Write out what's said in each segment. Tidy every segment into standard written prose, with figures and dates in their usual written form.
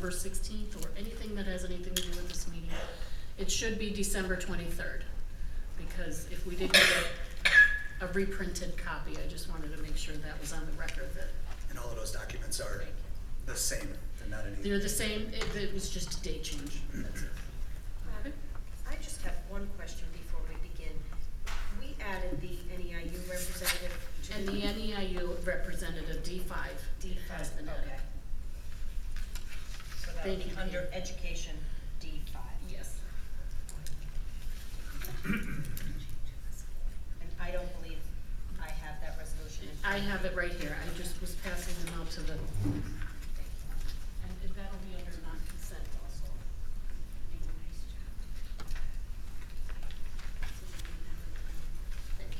December 16th or anything that has anything to do with this meeting. It should be December 23rd, because if we didn't get a reprinted copy, I just wanted to make sure that was on the record that. And all of those documents are the same, they're not any. They're the same, it was just a date change, that's it. Okay. I just have one question before we begin. We added the NEIU representative to And the NEIU representative, D5, has been added. Okay. So that would Thank be you. under education, D5. Yes. And I don't believe I have that resolution. in I front of me. have it right here, I just was passing them out to the, and that'll be under non-consent also. Thank you.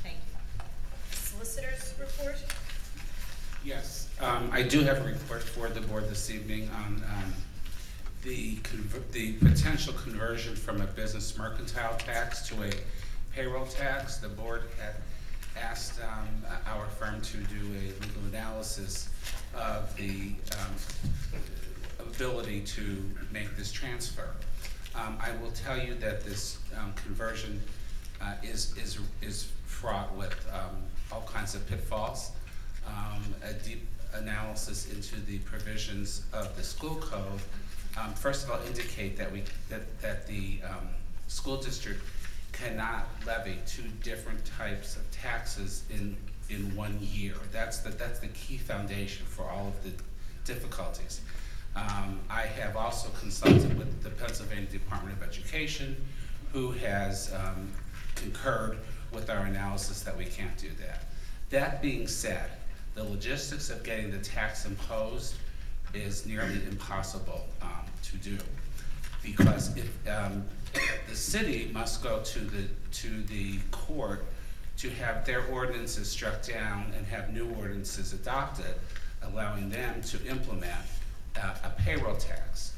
Thank you. Solicitor's report? Yes, I do have a report for the board this evening on the potential conversion from a business mercantile tax to a payroll tax. The board had asked our firm to do a legal analysis of the ability to make this transfer. I will tell you that this conversion is fraught with all kinds of pitfalls. A deep analysis into the provisions of the school code. First of all, indicate that the school district cannot levy two different types of taxes in 1 year. That's the key foundation for all of the difficulties. I have also consulted with the Pennsylvania Department of Education, who has concurred with our analysis that we can't do that. That being said, the logistics of getting the tax imposed is nearly impossible to do, because if the city must go to the court to have their ordinances struck down and have new ordinances adopted, allowing them to implement a payroll tax.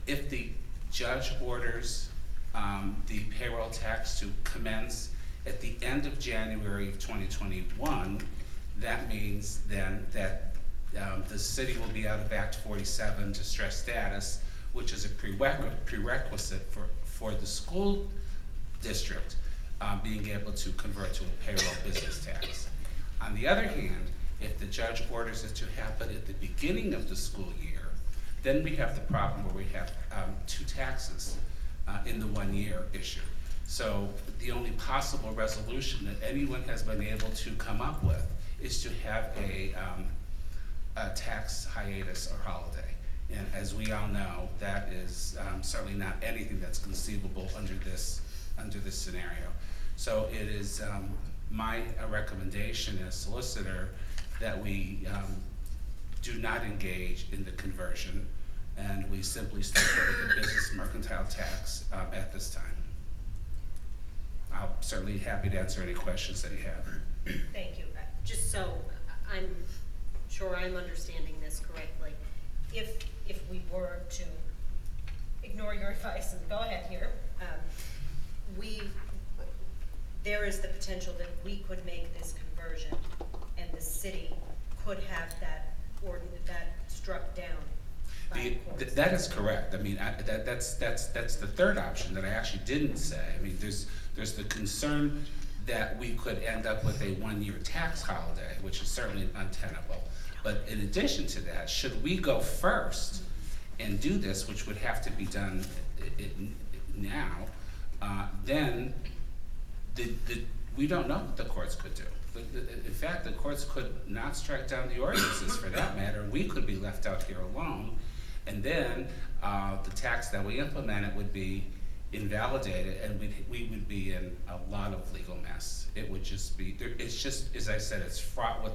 If the judge orders the payroll tax to commence at the end of January of 2021, that means then that the city will be out of Act 47 distress status, which is a prerequisite for the school district being able to convert to a payroll business tax. On the other hand, if the judge orders it to happen at the beginning of the school year, then we have the problem where we have two taxes in the 1 year issue. So the only possible resolution that anyone has been able to come up with is to have a tax hiatus or holiday. And as we all know, that is certainly not anything that's conceivable under this scenario. So it is my recommendation as solicitor that we do not engage in the conversion, and we simply stick with the business mercantile tax at this time. I'm certainly happy to answer any questions that you have. Thank you. Just so I'm sure I'm understanding this correctly, if we were to ignore your advice and go ahead here, there is the potential that we could make this conversion and the city could have that struck down by the courts. That is correct. I mean, that's the third option that I actually didn't say. I mean, there's the concern that we could end up with a 1 year tax holiday, which is certainly untenable. But in addition to that, should we go first and do this, which would have to be done now, then we don't know what the courts could do. In fact, the courts could not strike down the ordinances for that matter, and we could be left out here alone. And then the tax that we implemented would be invalidated, and we would be in a lot of legal mess. It would just be, it's just, as I said, it's fraught with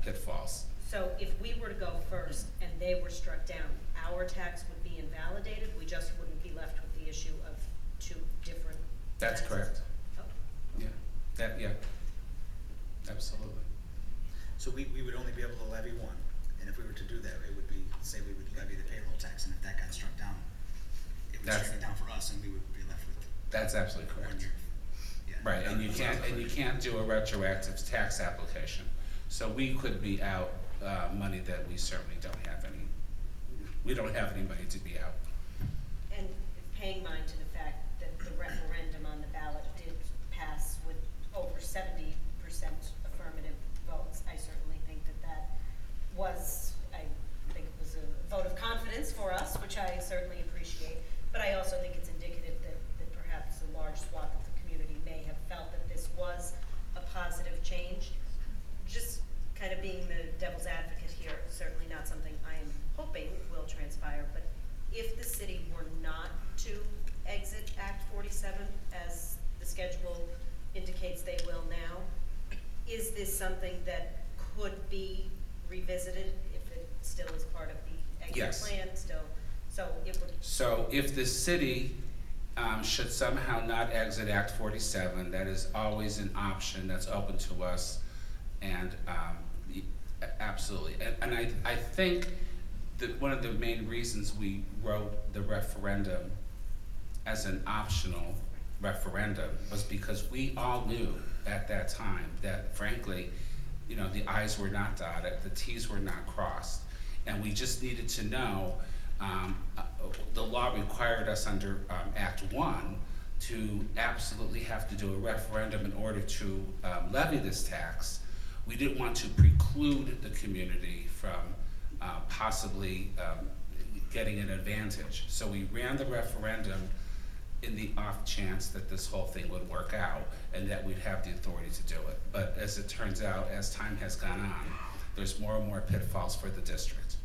pitfalls. So if we were to go first and they were struck down, our tax would be invalidated, we just wouldn't be left with the issue of two different That's taxes? correct. Oh. Yeah, absolutely. So we would only be able to levy one, and if we were to do that, it would be, say we would levy the payroll tax, and if that got struck down, it would strike it down for us, and we would be left with That's absolutely correct. 1 year. Yeah, Right, and you can't do a retroactive tax application. So we could be out money that we certainly don't have any, we don't have any money to be out. And paying mind to the fact that the referendum on the ballot did pass with over 70% affirmative votes, I certainly think that was, I think it was a vote of confidence for us, which I certainly appreciate. But I also think it's indicative that perhaps a large swath of the community may have felt that this was a positive change. Just kind of being the devil's advocate here, certainly not something I am hoping will transpire, but if the city were not to exit Act 47, as the schedule indicates they will now, is this something that could be revisited if it still is part of the exit Yes. plan still? So it would. So if the city should somehow not exit Act 47, that is always an option that's open to us, and absolutely. And I think that one of the main reasons we wrote the referendum as an optional referendum was because we all knew at that time that, frankly, you know, the I's were not dotted, the T's were not crossed, and we just needed to know. The law required us under Act 1 to absolutely have to do a referendum in order to levy this tax. We didn't want to preclude the community from possibly getting an advantage. So we ran the referendum in the off chance that this whole thing would work out and that we'd have the authority to do it. But as it turns out, as time has gone on, there's more and more pitfalls for the district.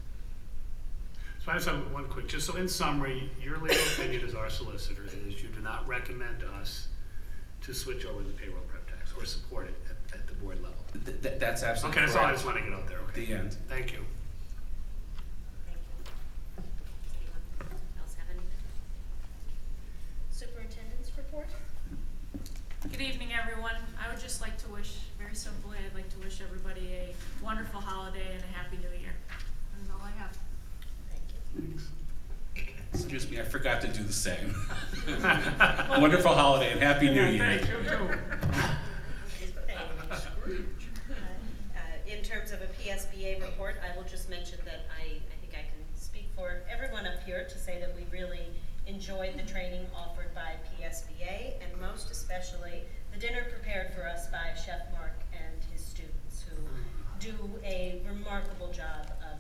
So I have one quick, just so in summary, your legal opinion as our solicitor is you do not recommend us to switch over the payroll prep tax or support it at the board level. That's absolutely Okay, that's all I correct. just want to get out there, okay? The end. Thank you. Thank you. Anyone else have anything? Superintendent's report? Good evening, everyone. I would just like to wish, very simply, I'd like to wish everybody a wonderful holiday and a happy new year. That's all I have. Thank you. Excuse me, I forgot to do the same. Wonderful holiday and Happy New Year. In terms of a PSBA report, I will just mention that I think I can speak for everyone up here to say that we really enjoyed the training offered by PSBA, and most especially the dinner prepared for us by Chef Mark and his students, who do a remarkable job of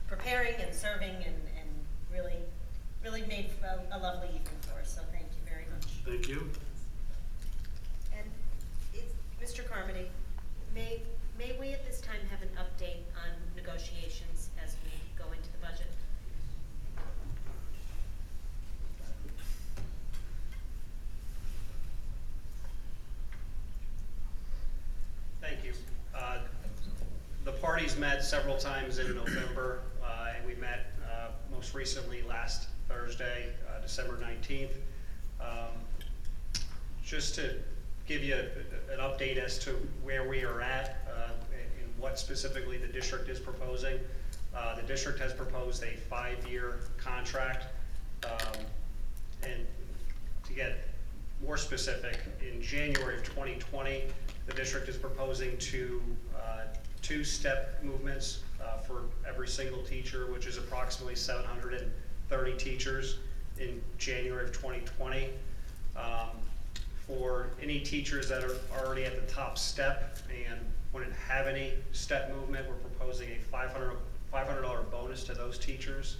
preparing and serving and really made a lovely evening for us, so thank you very much. Thank you. And Mr. Carmody, may we at this time have an update on negotiations as we go into the budget? Thank you. The parties met several times in November, and we met most recently last Thursday, December 19th. Just to give you an update as to where we are at and what specifically the district is proposing. The district has proposed a 5-year contract, and to get more specific, in January of 2020, the district is proposing two step movements for every single teacher, which is approximately 730 teachers in January of 2020. For any teachers that are already at the top step and wouldn't have any step movement, we're proposing a $500 bonus to those teachers.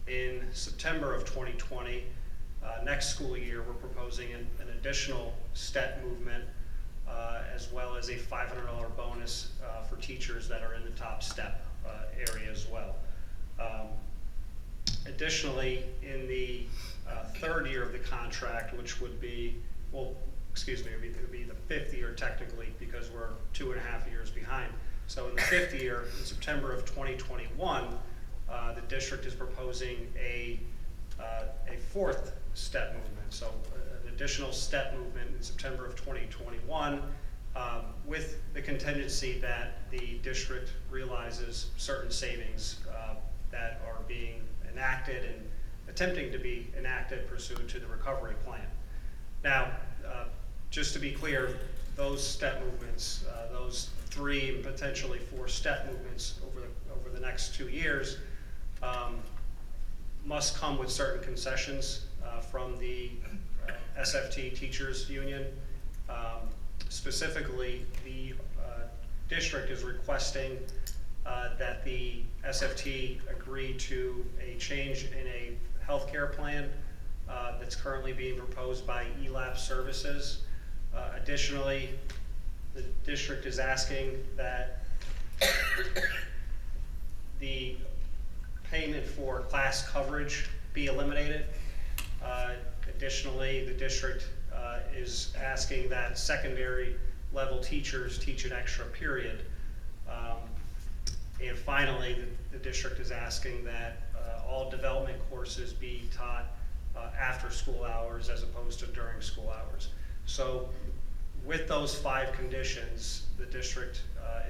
In September of 2020, next school year, we're proposing an additional step movement as well as a $500 bonus for teachers that are in the top step area as well. Additionally, in the third year of the contract, which would be, well, excuse me, it would be the 5th year technically because we're 2.5 years behind. So in the 5th year, in September of 2021, the district is proposing a 4th step movement. So an additional step movement in September of 2021 with the contingency that the district realizes certain savings that are being enacted and attempting to be enacted pursuant to the recovery plan. Now, just to be clear, those step movements, those 3 and potentially 4 step movements over the next 2 years, must come with certain concessions from the SFT Teachers Union. Specifically, the district is requesting that the SFT agree to a change in a healthcare plan that's currently being proposed by ELAP Services. Additionally, the district is asking that the payment for class coverage be eliminated. Additionally, the district is asking that secondary level teachers teach an extra period. And finally, the district is asking that all development courses be taught after school hours as opposed to during school hours. So with those 5 conditions, the district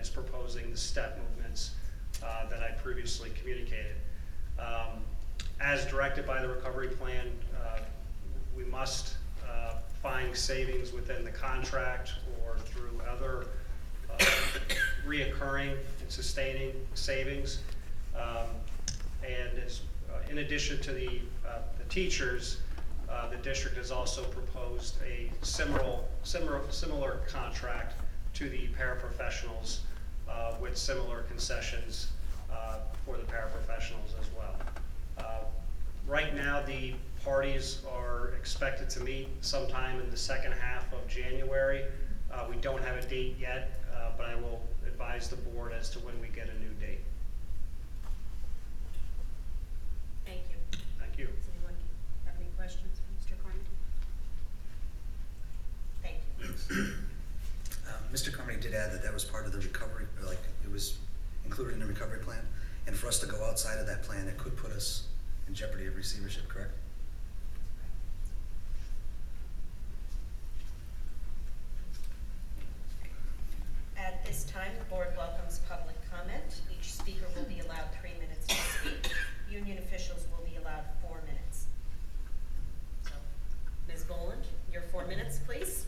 is proposing the step movements that I previously communicated. As directed by the recovery plan, we must find savings within the contract or through other reoccurring and sustaining savings. And as, in addition to the teachers, the district has also proposed a similar contract to the paraprofessionals with similar concessions for the paraprofessionals as well. Right now, the parties are expected to meet sometime in the second half of January. We don't have a date yet, but I will advise the board as to when we get a new date. Thank you. Thank you. Does anyone have any questions for Mr. Carmody? Thank you. Mr. Carmody did add that that was part of the recovery, or like it was included in the recovery plan. And for us to go outside of that plan, it could put us in jeopardy of receivership, correct? At this time, the board welcomes public comment. Each speaker will be allowed 3 minutes to speak. Union officials will be allowed 4 minutes. So, Ms. Boland, your 4 minutes, please.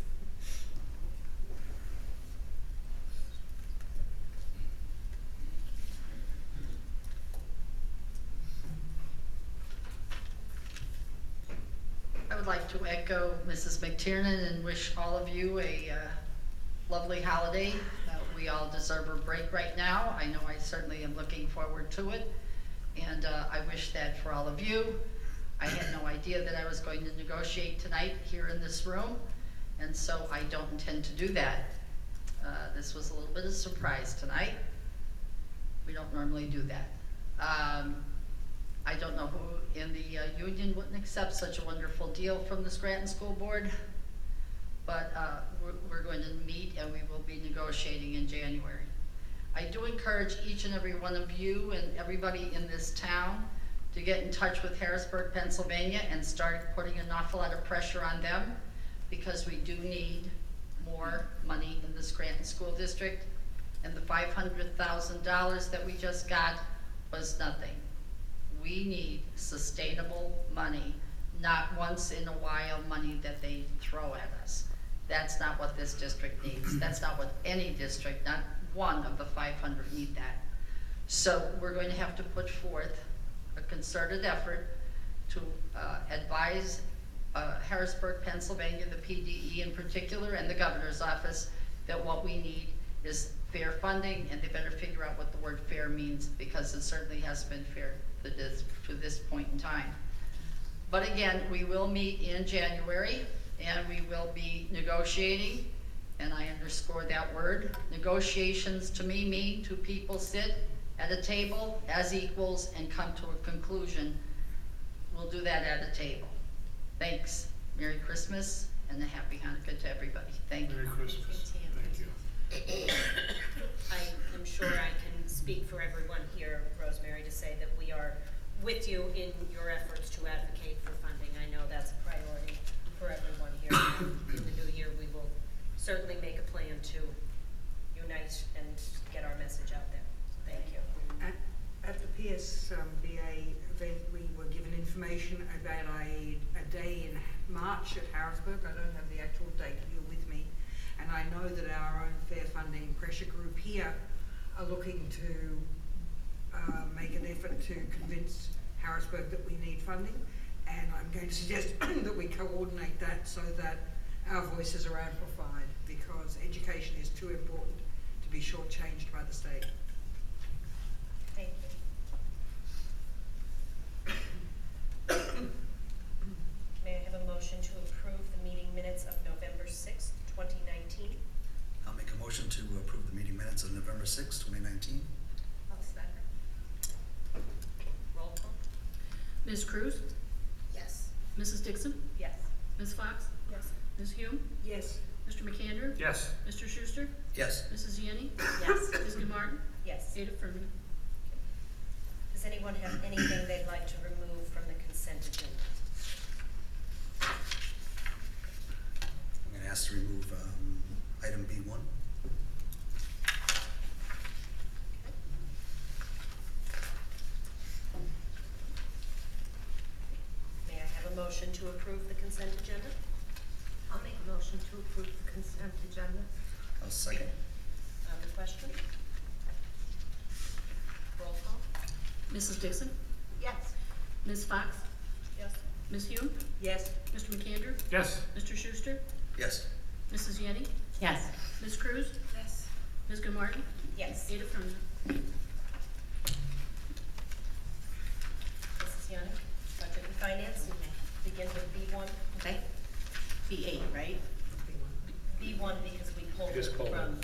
I would like to echo Mrs. McTiernan and wish all of you a lovely holiday. We all deserve a break right now. I know I certainly am looking forward to it. And I wish that for all of you. I had no idea that I was going to negotiate tonight here in this room, and so I don't intend to do that. This was a little bit of a surprise tonight. We don't normally do that. I don't know who in the union wouldn't accept such a wonderful deal from the Scranton School Board, but we're going to meet and we will be negotiating in January. I do encourage each and every one of you and everybody in this town to get in touch with Harrisburg, Pennsylvania and start putting an awful lot of pressure on them, because we do need more money in the Scranton School District, and the $500,000 that we just got was nothing. We need sustainable money, not once in a while money that they throw at us. That's not what this district needs. That's not what any district, not one of the 500 need that. So we're going to have to put forth a concerted effort to advise Harrisburg, Pennsylvania, the PDE in particular, and the governor's office that what we need is fair funding, and they better figure out what the word fair means, because it certainly hasn't been fair to this point in time. But again, we will meet in January and we will be negotiating, and I underscore that word. Negotiations to me mean two people sit at a table as equals and come to a conclusion. We'll do that at a table. Thanks. Merry Christmas and a happy Hanukkah to everybody. Thank you. Merry Christmas. Thank you. I am sure I can speak for everyone here, Rosemary, to say that we are with you in your efforts to advocate for funding. I know that's a priority for everyone here. In the new year, we will certainly make a plan to unite and get our message out there. Thank you. At the PSBA event, we were given information about a day in March at Harrisburg. I don't have the actual date here with know that our own fair funding pressure group here are looking to make an effort to convince Harrisburg that we need funding, and I'm going to suggest that we coordinate that so that our voices are amplified, because education is too important to be shortchanged by the state. Thank you. May I have a motion to approve the meeting minutes of November 6th, 2019? I'll make a motion to approve the meeting minutes of November 6, 2019. I'll second. Roll call? Ms. Cruz? Yes. Mrs. Dixon? Yes. Ms. Fox? Yes. Ms. Hume? Yes. Mr. McAndrew? Yes. Mr. Schuster? Yes. Mrs. Yanni? Yes. Ms. Martin? Yes. 8 affirmative. Does anyone have anything they'd like to remove from the consent agenda? I'm going to ask to remove item B1. May I have a motion to approve the consent agenda? I'll make a motion to approve the consent agenda. I'll second. On the question? Roll call? Mrs. Dixon? Yes. Ms. Fox? Yes. Ms. Hume? Yes. Mr. McAndrew? Yes. Mr. Schuster? Yes. Mrs. Yanni? Yes. Ms. Cruz? Yes. Ms. Martin? Yes. 8 affirmative. Mrs. Yanni, budget and finance, begin with B1. Okay. B8, right? B1 because we pulled it Just pulled it. from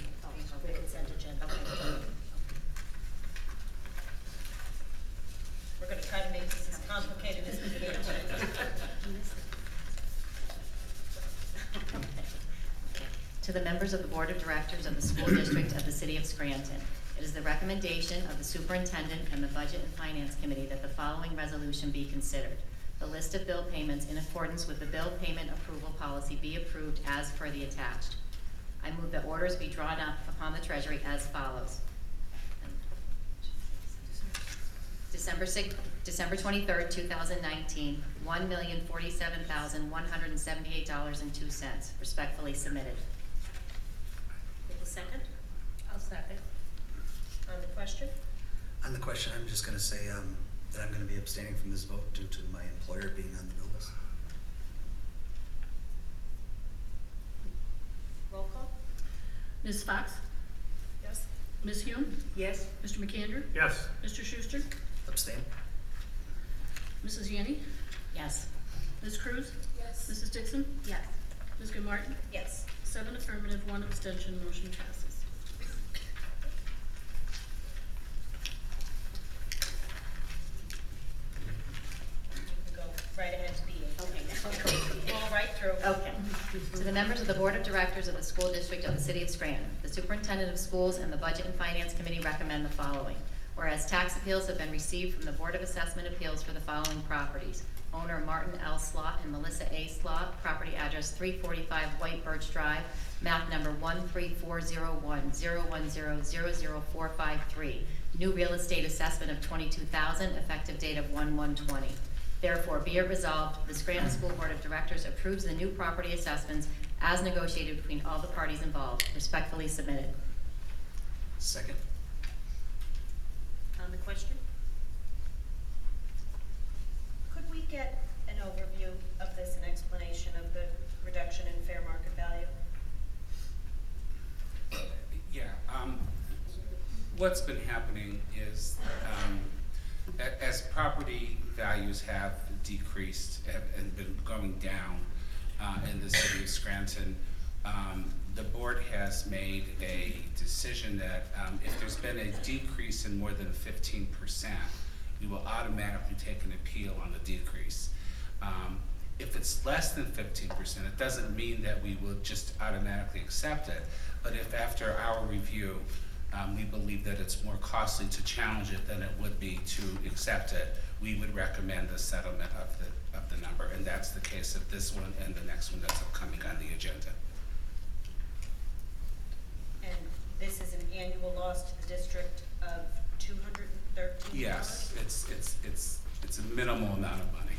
the consent agenda. We're gonna try to make this as complicated as we can. To the members of the Board of Directors of the School District of the City of Scranton, it is the recommendation of the Superintendent and the Budget and Finance Committee that the following resolution be considered. The list of bill payments in accordance with the bill payment approval policy be approved as per the attached. I move that orders be drawn up upon the Treasury as follows. December 23rd, 2019, $1,047,178.02, respectfully submitted. Need a second? I'll second. On the question? On the question, I'm just going to say that I'm going to be abstaining from this vote due to my employer being on the bill list. Roll call? Ms. Fox? Yes. Ms. Hume? Yes. Mr. McAndrew? Yes. Mr. Schuster? Abstain? Mrs. Yanni? Yes. Ms. Cruz? Yes. Mrs. Dixon? Yes. Ms. Martin? Yes. 7 affirmative, 1 abstention, motion passes. You can go right ahead to B8. Okay, now I'll go. Roll right through. Okay. To the members of the Board of Directors of the School District of the City of Scranton, the Superintendent of Schools and the Budget and Finance Committee recommend the following. Whereas tax appeals have been received from the Board of Assessment Appeals for the following properties. Owner Martin L. Slott and Melissa A. Slott, property address 345 White Birch Drive, map number 13401-010-00453. New real estate assessment of $22,000, effective date of 1/1/20. Therefore, be it resolved, the Scranton School Board of Directors approves the new property assessments as negotiated between all the parties involved. Respectfully submitted. Second? On the question? Could we get an overview of this, an explanation of the reduction in fair market value? Yeah, what's been happening is, as property values have decreased and been going down in the city of Scranton, the board has made a decision that if there's been a decrease in more than 15%, we will automatically take an appeal on the decrease. If it's less than 15%, it doesn't mean that we will just automatically accept it, but if after our review, we believe that it's more costly to challenge it than it would be to accept it, we would recommend the settlement of the number, and that's the case of this one and the next one that's upcoming on the agenda. And this is an annual loss to the district of $213? Yes, it's a minimal amount of money.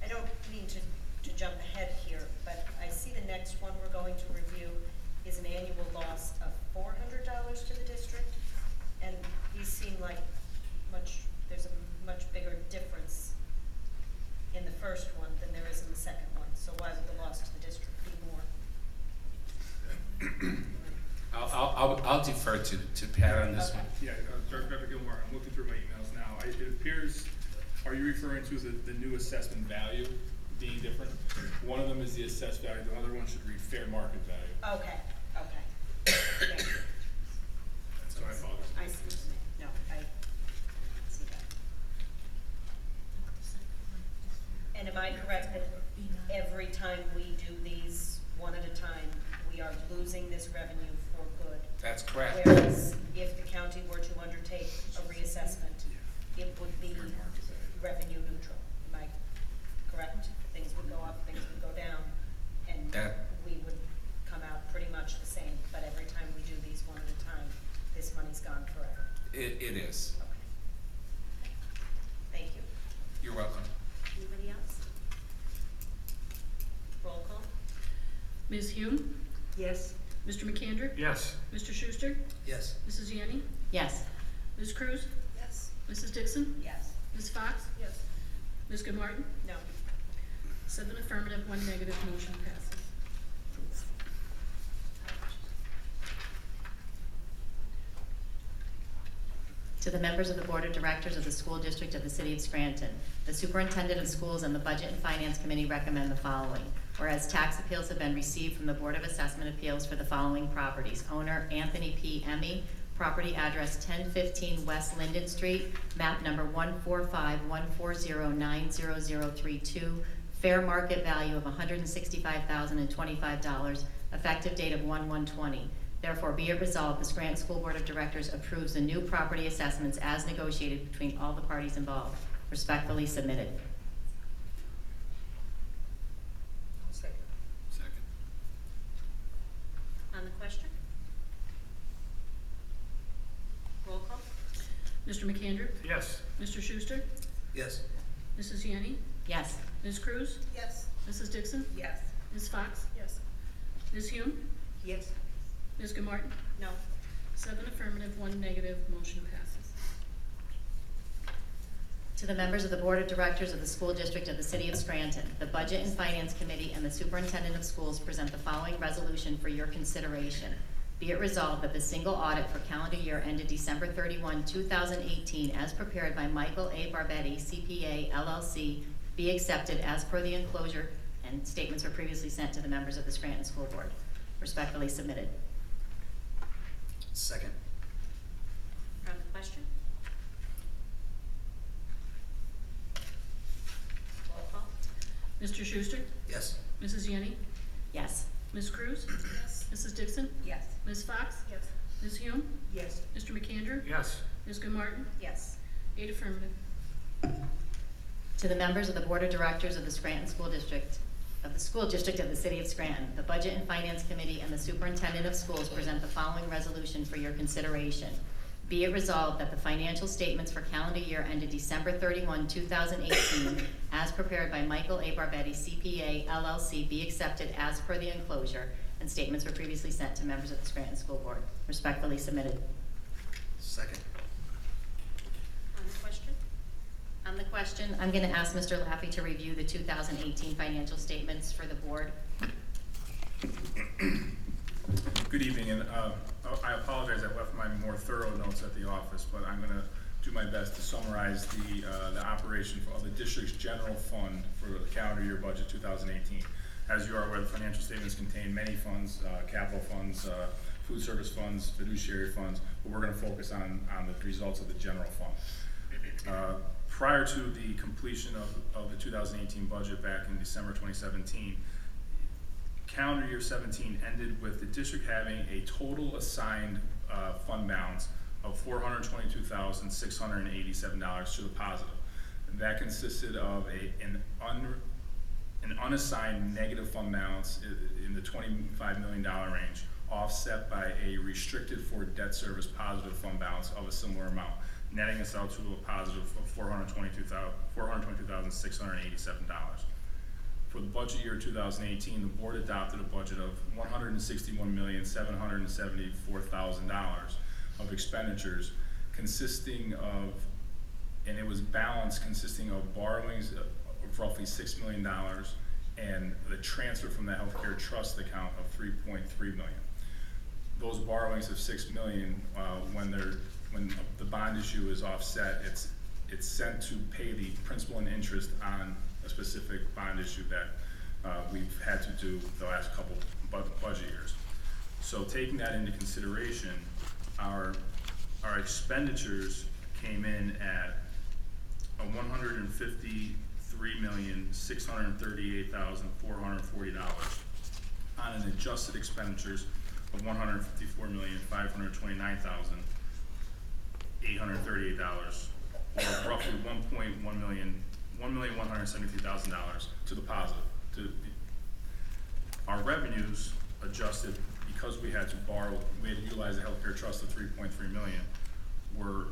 I don't mean to jump ahead I'll defer to Pat on this Okay. one. Yeah, Dr. Gilmore, I'm looking through my emails now. It appears, are you referring to the new assessment value being different? One of them is the assessed value, the other one should read fair market value. Okay, okay. Thank you. So I apologize. I see what you mean. No, I see that. And am I correct that every time we do these one at a time, we are losing this revenue for good? That's correct. Whereas if the county were to undertake a reassessment, it would be Fair market value. revenue neutral. Am I correct? Things would go up, things would go down, and That- we would come out pretty much the same. But every time we do these one at a time, this money's gone forever. It is. Okay. Thank you. You're welcome. Anybody else? Roll call? Ms. Hume? Yes. Mr. McAndrew? Yes. Mr. Schuster? Yes. Mrs. Yanni? Yes. Ms. Cruz? Yes. Mrs. Dixon? Yes. Ms. Fox? Yes. Ms. Goodmartin? No. 7 affirmative, 1 negative, motion passes. To the members of the Board of Directors of the School District of the City of Scranton, the Superintendent of Schools and the Budget and Finance Committee recommend the following. Whereas tax appeals have been received from the Board of Assessment Appeals for the following properties. Owner Anthony P. Emmy, property address 1015 West Linden Street, map number 14514090032, fair market value of $165,025, effective date of 1/1/20. Therefore, be it resolved, the Scranton School Board of Directors approves the new property assessments as negotiated between all the parties involved. Respectfully submitted. Second. Second. On the question? Roll call? Mr. McAndrew? Yes. Mr. Schuster? Yes. Mrs. Yanni? Yes. Ms. Cruz? Yes. Mrs. Dixon? Yes. Ms. Fox? Yes. Ms. Hume? Yes. Ms. Goodmartin? No. 7 affirmative, 1 negative, motion passes. To the members of the Board of Directors of the School District of the City of Scranton, the Budget and Finance Committee and the Superintendent of Schools present the following resolution for your consideration. Be it resolved that the single audit for calendar year ended December 31, 2018, as prepared by Michael A. Barbetti, CPA, LLC, be accepted as per the enclosure, and statements were previously sent to the members of the Scranton School Board. Respectfully submitted. Second. On the question? Roll call? Mr. Schuster? Yes. Mrs. Yanni? Yes. Ms. Cruz? Yes. Mrs. Dixon? Yes. Ms. Fox? Yes. Ms. Hume? Yes. Mr. McAndrew? Yes. Ms. Goodmartin? Yes. 8 affirmative. To the members of the Board of Directors of the Scranton School District, of the School District of the City of Scranton, the Budget and Finance Committee and the Superintendent of Schools present the following resolution for your consideration. Be it resolved that the financial statements for calendar year ended December 31, 2018, as prepared by Michael A. Barbetti, CPA, LLC, be accepted as per the enclosure, and statements were previously sent to members of the Scranton School Board. Respectfully submitted. Second. On the question? On the question, I'm going to ask Mr. Laffey to review the 2018 financial statements for the board. Good evening, and I apologize, I left my more thorough notes at the office, but I'm gonna do my best to summarize the operation of the district's general fund for the calendar year budget 2018. As you are aware, the financial statements contain many funds, capital funds, food service funds, fiduciary funds, but we're gonna focus on the results of the general fund. Prior to the completion of the 2018 budget back in December 2017, calendar year 17 ended with the district having a total assigned fund balance of $422,687 to the positive. And that consisted of an unassigned negative fund balance in the $25 million range, offset by a restricted for debt service positive fund balance of a similar amount, netting us out to a positive of $422,687. For the budget year 2018, the board adopted a budget of $161,774,000 of expenditures, consisting of, and it was balanced consisting of borrowings of roughly $6 million and the transfer from the healthcare trust account of $3.3 million. those borrowings of 6 million, when the bond issue is offset, it's sent to pay the principal and interest on a specific bond issue that we've had to do the last couple budget years. So taking that into consideration, our expenditures came in at $153,638,440 on an adjusted expenditures of $154,529,838, or roughly $1,173,000 to the positive. Our revenues adjusted because we had to borrow, we had to utilize the healthcare trust of $3.3 million, were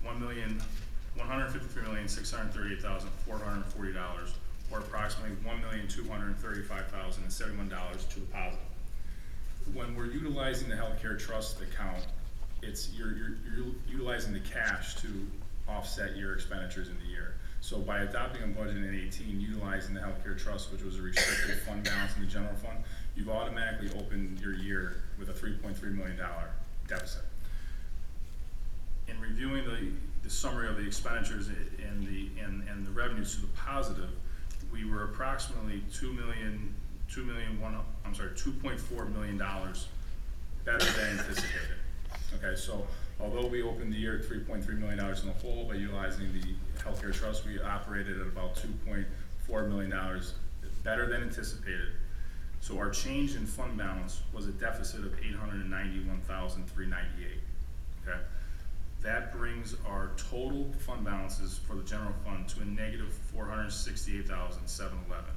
$153,638,440, or approximately $1,235,071 to the positive. When we're utilizing the healthcare trust account, you're utilizing the cash to offset your expenditures in the year. So by adopting a budget in 18, utilizing the healthcare trust, which was a restricted fund balance in the general fund, you've automatically opened your year with a $3.3 million deficit. In reviewing the summary of the expenditures and the revenues to the positive, we were approximately $2.4 million better than anticipated. Okay, so although we opened the year at $3.3 million in the hole by utilizing the healthcare trust, we operated at about $2.4 million better than anticipated. So our change in fund balance was a deficit of $891,398. Okay, that brings our total fund balances for the general fund to a negative $468,711,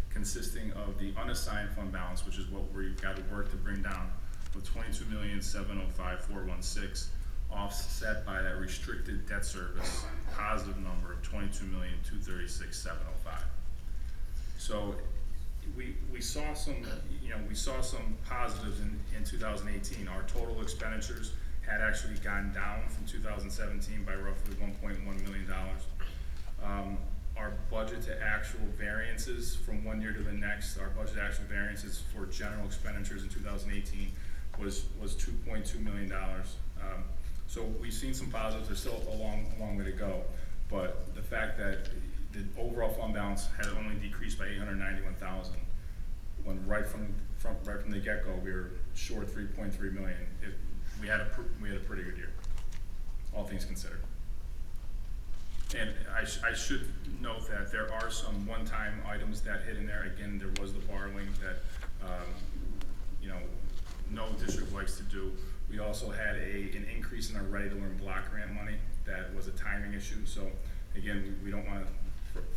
consisting of the unassigned fund balance, which is what we've got to work to bring down, with $22,705,416, offset by that restricted debt service positive number of $22,236,705. So we saw some positives in 2018. Our total expenditures had actually gone down from 2017 by roughly $1.1 million. Our budget to actual variances from one year to the next, our budget to actual variances for general expenditures in 2018 was $2.2 million. So we've seen some positives. There's still a long way to go, but the fact that the overall fund balance had only decreased by $891,000, when right from the get-go we were short $3.3 million. We had a pretty good year, all things considered. And I should note that there are some one-time items that hit in there. Again, there was the borrowing that no district likes to do. We also had an increase in our ready-to-learn block grant money. That was a timing issue. So again, we don't want to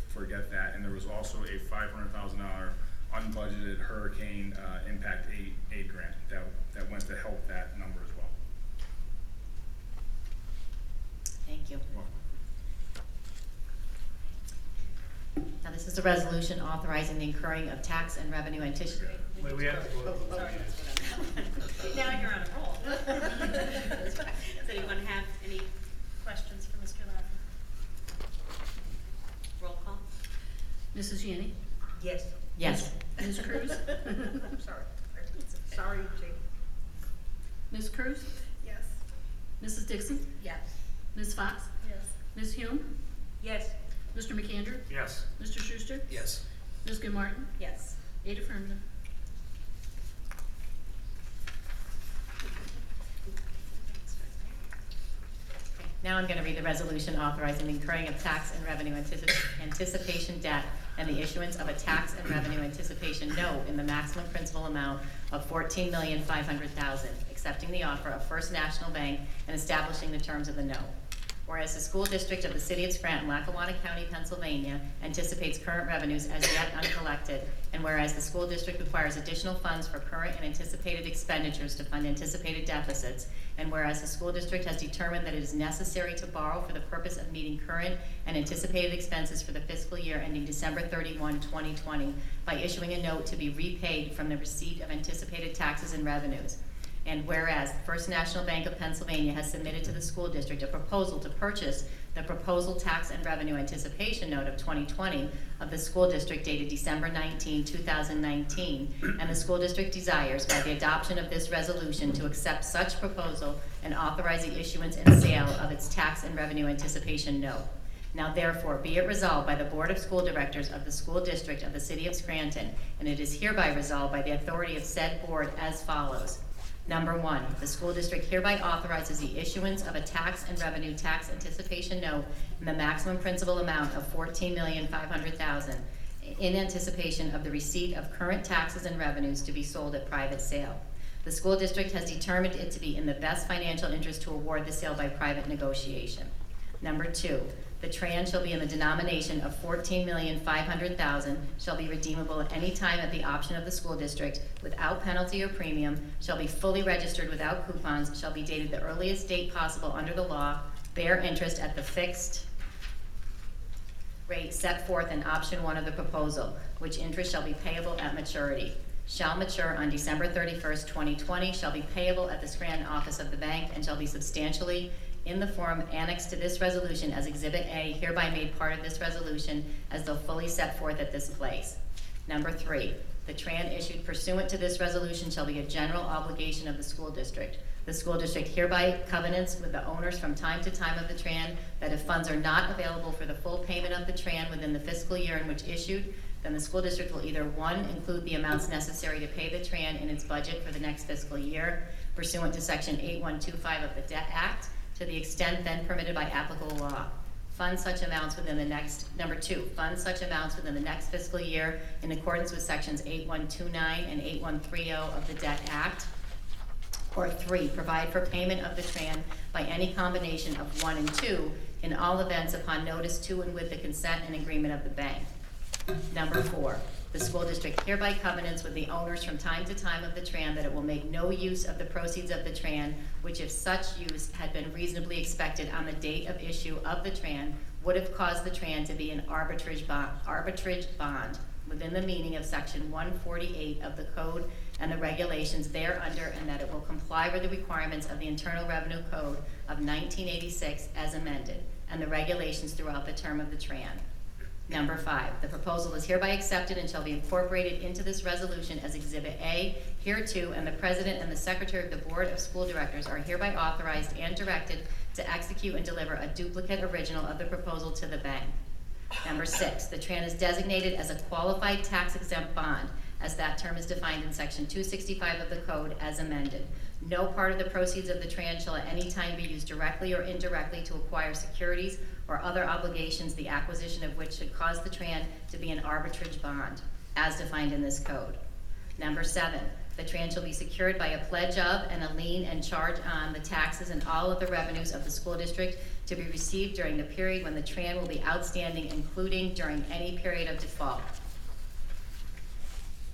forget that. And there was also a $500,000 unbudgeted hurricane impact aid grant that went to help that number as well. Thank you. Now, this is a resolution authorizing the incurring of tax and revenue anticipated. Wait, we have to vote. Sorry. Now you're on a roll. Does anyone have any questions for Mr. Laffin? Roll call. Mrs. Yanni? Yes. Yes. Ms. Cruz? I'm sorry. Sorry, Jane. Ms. Cruz? Yes. Mrs. Dixon? Yes. Ms. Fox? Yes. Ms. Hume? Yes. Mr. McAndrew? Yes. Mr. Schuster? Yes. Ms. Gilmartin? Yes. 8 affirmative. Now I'm going to read the resolution authorizing the incurring of tax and revenue anticipation debt and the issuance of a tax and revenue anticipation note in the maximum principal amount of $14,500,000, accepting the offer of First National Bank and establishing the terms of the note. Whereas the school district of the city of Scranton, Lackawanna County, Pennsylvania, anticipates current revenues as yet uncollected, and whereas the school district requires additional funds for current and anticipated expenditures to fund anticipated deficits, and whereas the school district has determined that it is necessary to borrow for the purpose of meeting current and anticipated expenses for the fiscal year ending December 31, 2020, by issuing a note to be repaid from the receipt of anticipated taxes and revenues. And whereas First National Bank of Pennsylvania has submitted to the school district a proposal to purchase the proposal tax and revenue anticipation note of 2020 of the school district dated December 19, 2019, and the school district desires, by the adoption of this resolution, to accept such proposal and authorize the issuance and sale of its tax and revenue anticipation note. Now therefore, be it resolved by the Board of School Directors of the School District of the City of Scranton, and it is hereby resolved by the authority of said board as follows. Number one, the school district hereby authorizes the issuance of a tax and revenue tax anticipation note in the maximum principal amount of $14,500,000 in anticipation of the receipt of current taxes and revenues to be sold at private sale. The school district has determined it to be in the best financial interest to award the sale by private negotiation. Number two, the tran shall be in the denomination of $14,500,000, shall be redeemable at any time at the option of the school district, without penalty or premium, shall be fully registered without coupons, shall be dated the earliest date possible under the law, bear interest at the fixed rate set forth in option 1 of the proposal, which interest shall be payable at maturity. Shall mature on December 31st, 2020, shall be payable at the Scranton office of the bank, and shall be substantially in the form annexed to this resolution as Exhibit A, hereby made part of this resolution as though fully set forth at this place. Number 3, the tran issued pursuant to this resolution shall be a general obligation of the school district. The school district hereby covenants with the owners from time to time of the tran that if funds are not available for the full payment of the tran within the fiscal year in which issued, then the school district will either 1, include the amounts necessary to pay the tran in its budget for the next fiscal year, pursuant to Section 8125 of the Debt Act, to the extent then permitted by applicable law. Fund such amounts within the next, number 2, fund such amounts within the next fiscal year in accordance with Sections 8129 and 8130 of the Debt Act. Or 3, provide for payment of the tran by any combination of 1 and 2 in all events upon notice to and with the consent and agreement of the bank. Number 4, the school district hereby covenants with the owners from time to time of the tran that it will make no use of the proceeds of the tran, which if such use had been reasonably expected on the date of issue of the tran, would have caused the tran to be an arbitrage bond within the meaning of Section 148 of the Code and the regulations thereunder, and that it will comply with the requirements of the Internal Revenue Code of 1986 as amended, and the regulations throughout the term of the tran. Number 5, the proposal is hereby accepted and shall be incorporated into this resolution as Exhibit A hereto, and the President and the Secretary of the Board of School Directors are hereby authorized and directed to execute and deliver a duplicate original of the proposal to the bank. Number 6, the tran is designated as a qualified tax-exempt bond, as that term is defined in Section 265 of the Code as amended. No part of the proceeds of the tran shall at any time be used directly or indirectly to acquire securities or other obligations, the acquisition of which should cause the tran to be an arbitrage bond, as defined in this code. Number 7, the tran shall be secured by a pledge of and a lien and charge on the taxes and all of the revenues of the school district to be received during the period when the tran will be outstanding, including during any period of default.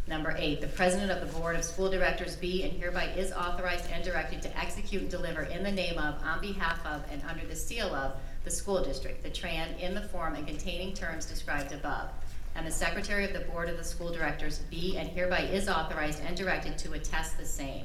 Number 8, the President of the Board of School Directors be and hereby is authorized and directed to execute and deliver in the name of, on behalf of, and under the seal of the school district, the tran in the form and containing terms described above. And the Secretary of the Board of the School Directors be and hereby is authorized and directed to attest the same.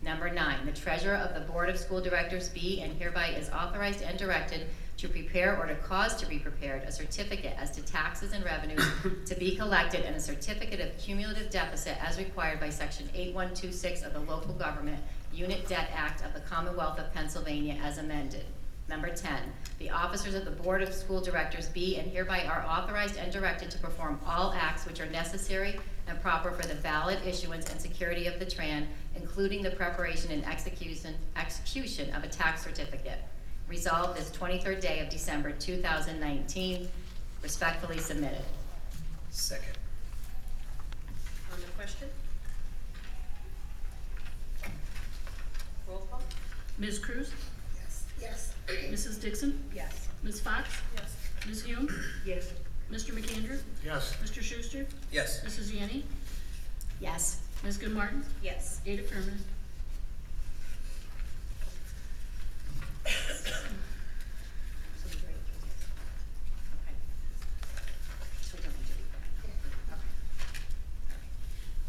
Number 9, the Treasurer of the Board of School Directors be and hereby is authorized and directed to prepare or to cause to be prepared a certificate as to taxes and revenues to be collected and a certificate of cumulative deficit as required by Section 8126 of the Local Government Unit Debt Act of the Commonwealth of Pennsylvania as amended. Number 10, the officers of the Board of School Directors be and hereby are authorized and directed to perform all acts which are necessary and proper for the valid issuance and security of the tran, including the preparation and execution of a tax certificate. Resolved this 23rd day of December 2019, respectfully submitted. Second. On the question? Roll call? Ms. Cruz? Yes. Yes. Mrs. Dixon? Yes. Ms. Fox? Yes. Ms. Hume? Yes. Mr. McAndrew? Yes. Mr. Schuster? Yes. Mrs. Yanni? Yes. Ms. Goodmartin? Yes. 8 affirmative.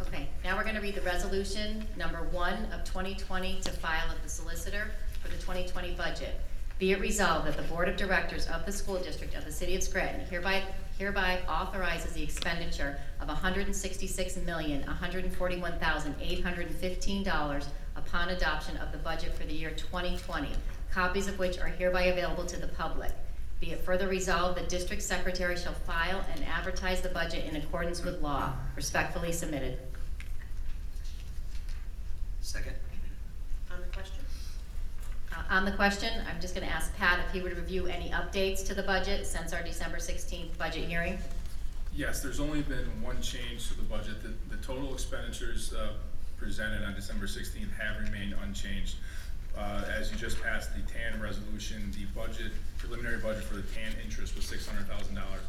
Okay, now we're going to read the resolution number 1 of 2020 to file of the solicitor for the 2020 budget. Be it resolved that the Board of Directors of the School District of the City of Scranton hereby authorizes the expenditure of $166,141,815 upon adoption of the budget for the year 2020, copies of which are hereby available to the public. Be it further resolved, the district secretary shall file and advertise the budget in accordance with law. Respectfully submitted. Second? On the question? On the question, I'm just gonna ask Pat if he would review any updates to the budget since our December 16th budget hearing. Yes, there's only been one change to the budget. The total expenditures presented on December 16th have remained unchanged. As you just passed the TAN resolution, the preliminary budget for the TAN interest was $600,000.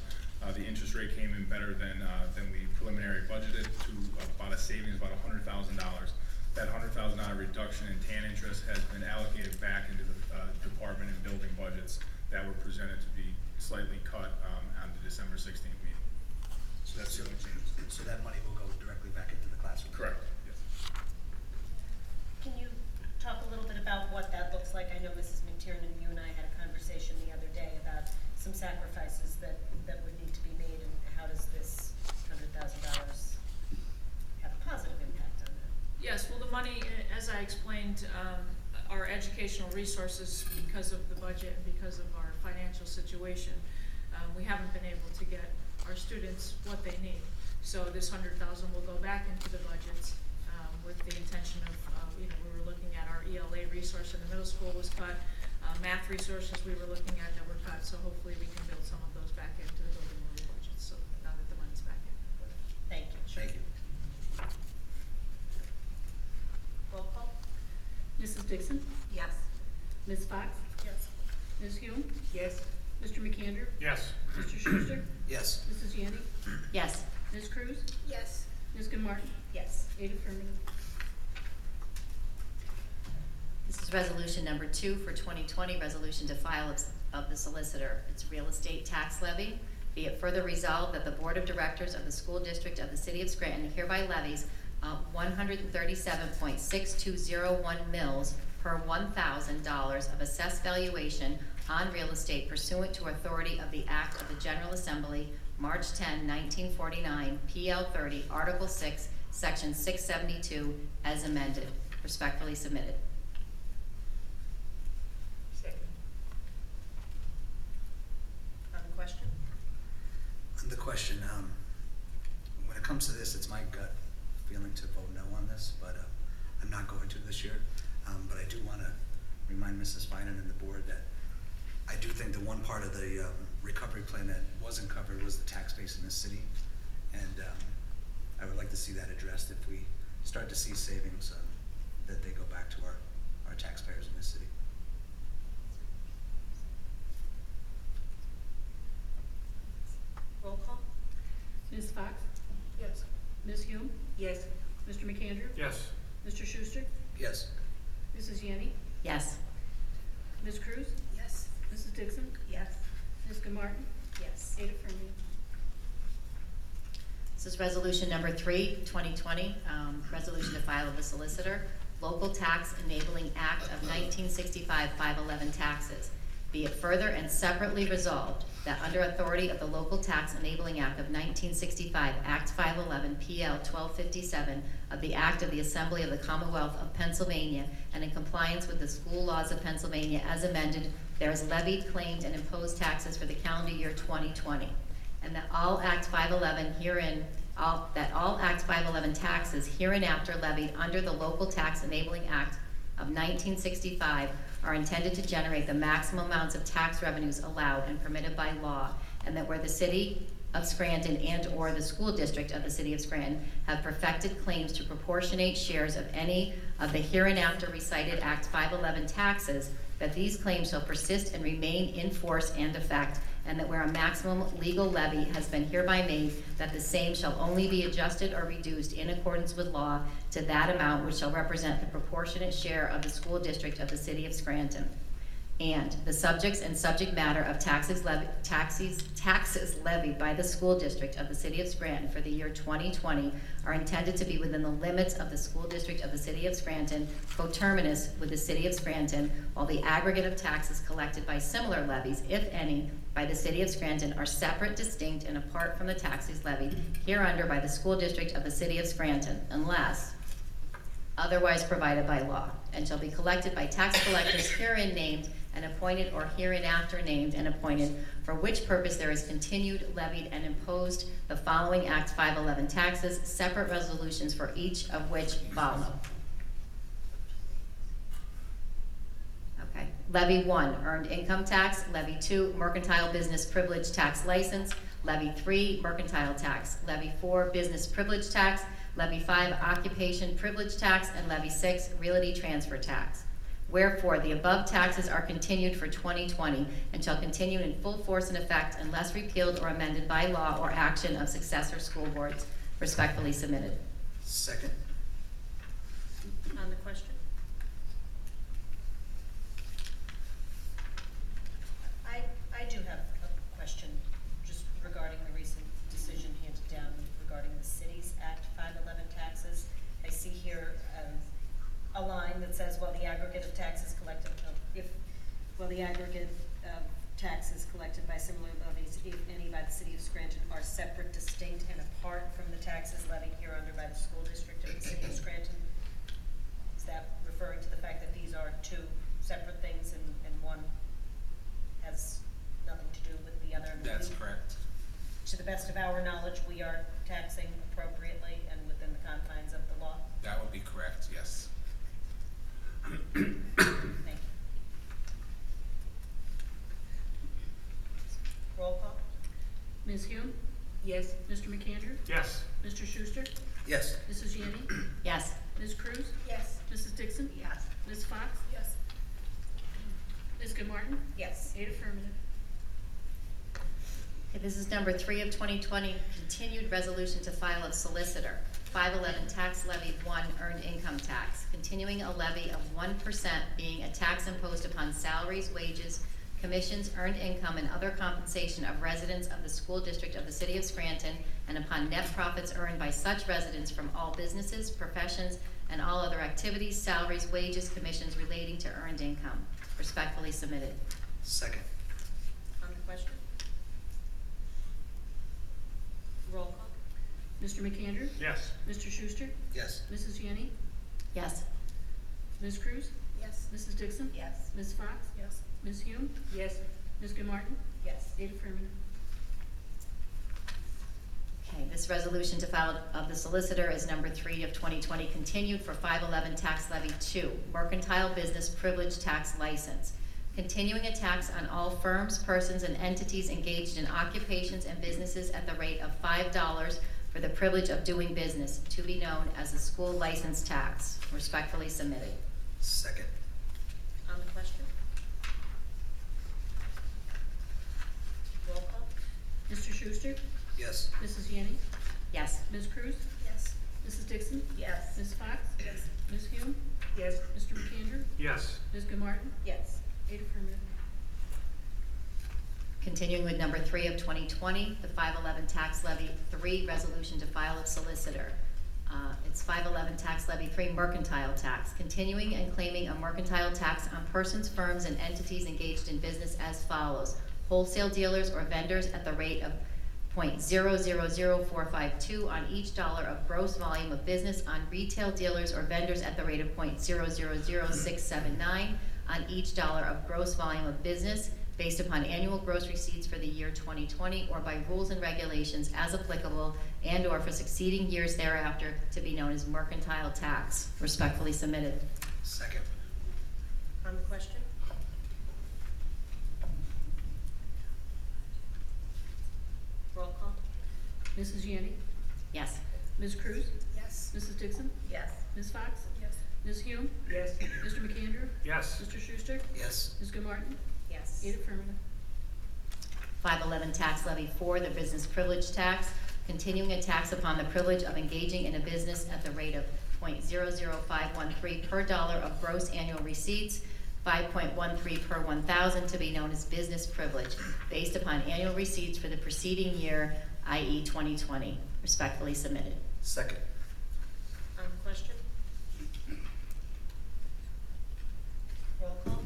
The interest rate came in better than we preliminary budgeted, to about a savings of about $100,000. That $100,000 reduction in TAN interest has been allocated back into the department and building budgets that were presented to be slightly cut on the December 16th meeting. So that's the only change. So that money will go directly back into the classroom? Correct, yes. Can you talk a little bit about what that looks like? I know Mrs. McTiernan, you and I had a conversation the other day about some sacrifices that would need to be made, and how does this $100,000 have a positive impact on that? Yes, well, the money, as I explained, our educational resources, because of the budget and because of our financial situation, we haven't been able to get our students what they need. So this $100,000 will go back into the budgets with the intention of, we were looking at our ELA resource in the middle school was cut, math resources we were looking at that were cut, so hopefully we can build some of those back into the building and budget, so now that the money's back in. Thank you. Thank you. Roll call? Mrs. Dixon? Yes. Ms. Fox? Yes. Ms. Hume? Yes. Mr. McAndrew? Yes. Mr. Schuster? Yes. Mrs. Yanni? Yes. Ms. Cruz? Yes. Ms. Martin? Yes. 8 affirmative. This is resolution number 2 for 2020, resolution to file of the solicitor. It's real estate tax levy. Be it further resolved that the Board of Directors of the School District of the City of Scranton hereby levies 137.6201 mils per $1,000 of assessed valuation on real estate pursuant to authority of the Act of the General Assembly, March 10, 1949, PL 30, Article 6, Section 672, as amended. Respectfully submitted. Second. On the question? On the question, when it comes to this, it's my gut feeling to vote no on this, but I'm not going to this year. But I do want to remind Mrs. Finan and the board that I do think the one part of the recovery plan that wasn't covered was the tax base in this city. And I would like to see that addressed if we start to see savings, that they go back to our taxpayers in this city. Roll call? Ms. Fox? Yes. Ms. Hume? Yes. Mr. McAndrew? Yes. Mr. Schuster? Yes. Mrs. Yanni? Yes. Ms. Cruz? Yes. Mrs. Dixon? Yes. Ms. Martin? Yes. 8 affirmative. This is resolution number 3, 2020, resolution to file of the solicitor, Local Tax Enabling Act of 1965 511 taxes. Be it further and separately resolved that under authority of the Local Tax Enabling Act of 1965, Act 511, PL 1257 of the Act of the Assembly of the Commonwealth of Pennsylvania, and in compliance with the school laws of Pennsylvania as amended, there is levied, claimed, and imposed taxes for the calendar year 2020. And that all Act 511 taxes hereinafter levied under the Local Tax Enabling Act of 1965 are intended to generate the maximum amounts of tax revenues allowed and permitted by law, and that where the City of Scranton and/or the School District of the City of Scranton have perfected claims to proportionate shares of any of the hereinafter recited Act 511 taxes, that these claims shall persist and remain in force and effect, and that where a maximum legal levy has been hereby made, that the same shall only be adjusted or reduced in accordance with law to that amount which shall represent the proportionate share of the school district of the City of Scranton. And the subjects and subject matter of taxes levied by the school district of the city of Scranton for the year 2020 are intended to be within the limits of the school district of the city of Scranton, coterminous with the city of Scranton, while the aggregate of taxes collected by similar levies, if any, by the city of Scranton are separate, distinct, and apart from the taxes levied hereunder by the school district of the city of Scranton, unless otherwise provided by law, and shall be collected by tax collectors herein named and appointed, or hereinafter named and appointed, for which purpose there is continued, levied, and imposed the following Act 511 taxes, separate resolutions for each of which follow. Okay. Levy 1, earned income tax. Levy 2, mercantile business privilege tax license. Levy 3, mercantile tax. Levy 4, business privilege tax. Levy 5, occupation privilege tax. And Levy 6, realty transfer tax. Wherefore, the above taxes are continued for 2020 and shall continue in full force and effect unless repealed or amended by law or action of successor school boards. Respectfully submitted. Second. On the question? I do have a question just regarding the recent decision handed down regarding the city's Act 511 taxes. I see here a line that says, well, the aggregate of taxes collected, the aggregate of taxes collected by similar levies, if any, by the city of Scranton are separate, distinct, and apart from the taxes levied hereunder by the school district of the city of Scranton. Is that referring to the fact that these are two separate things and one has nothing to do with the other? That's correct. To the best of our knowledge, we are taxing appropriately and within the confines of the law? That would be correct, yes. Thank you. Roll call? Ms. Hume? Yes. Mr. McAndrew? Yes. Mr. Schuster? Yes. Mrs. Yanni? Yes. Ms. Cruz? Yes. Mrs. Dixon? Yes. Ms. Fox? Yes. Ms. Martin? Yes. 8 affirmative. Okay, this is number 3 of 2020, continued resolution to file of solicitor. 511 tax levy 1, earned income tax. Continuing a levy of 1% being a tax imposed upon salaries, wages, commissions, earned income, and other compensation of residents of the school district of the city of Scranton, and upon net profits earned by such residents from all businesses, professions, and all other activities, salaries, wages, commissions relating to earned income. Respectfully submitted. Second. On the question? Roll call? Mr. McAndrew? Yes. Mr. Schuster? Yes. Mrs. Yanni? Yes. Ms. Cruz? Yes. Mrs. Dixon? Yes. Ms. Fox? Yes. Ms. Hume? Yes. Ms. Martin? Yes. 8 affirmative. Okay, this resolution to file of the solicitor is number 3 of 2020, continued for 511 tax levy 2, mercantile business privilege tax license. Continuing a tax on all firms, persons, and entities engaged in occupations and businesses at the rate of $5 for the privilege of doing business, to be known as the school license tax. Respectfully submitted. Second. On the question? Roll call? Mr. Schuster? Yes. Mrs. Yanni? Yes. Ms. Cruz? Yes. Mrs. Dixon? Yes. Ms. Fox? Yes. Ms. Hume? Yes. Mr. McAndrew? Yes. Ms. Martin? Yes. 8 affirmative. Continuing with number 3 of 2020, the 511 tax levy 3, resolution to file of solicitor. It's 511 tax levy 3, mercantile tax. Continuing and claiming a mercantile tax on persons, firms, and entities engaged in business as follows. Wholesale dealers or vendors at the rate of .000452 on each dollar of gross volume of business, on retail dealers or vendors at the rate of .000679 on each dollar of gross volume of business, based upon annual gross receipts for the year 2020, or by rules and regulations as applicable, and or for succeeding years thereafter, to be known as mercantile tax. Respectfully submitted. Second. On the question? Roll call? Mrs. Yanni? Yes. Ms. Cruz? Yes. Mrs. Dixon? Yes. Ms. Fox? Yes. Ms. Hume? Yes. Mr. McAndrew? Yes. Mr. Schuster? Yes. Ms. Martin? Yes. 8 affirmative. 511 tax levy 4, the business privilege tax. Continuing a tax upon the privilege of engaging in a business at the rate of .00513 per dollar of gross annual receipts, 5.13 per 1,000 to be known as business privilege, based upon annual receipts for the preceding year, i.e. 2020. Respectfully submitted. Second. On the question? Roll call?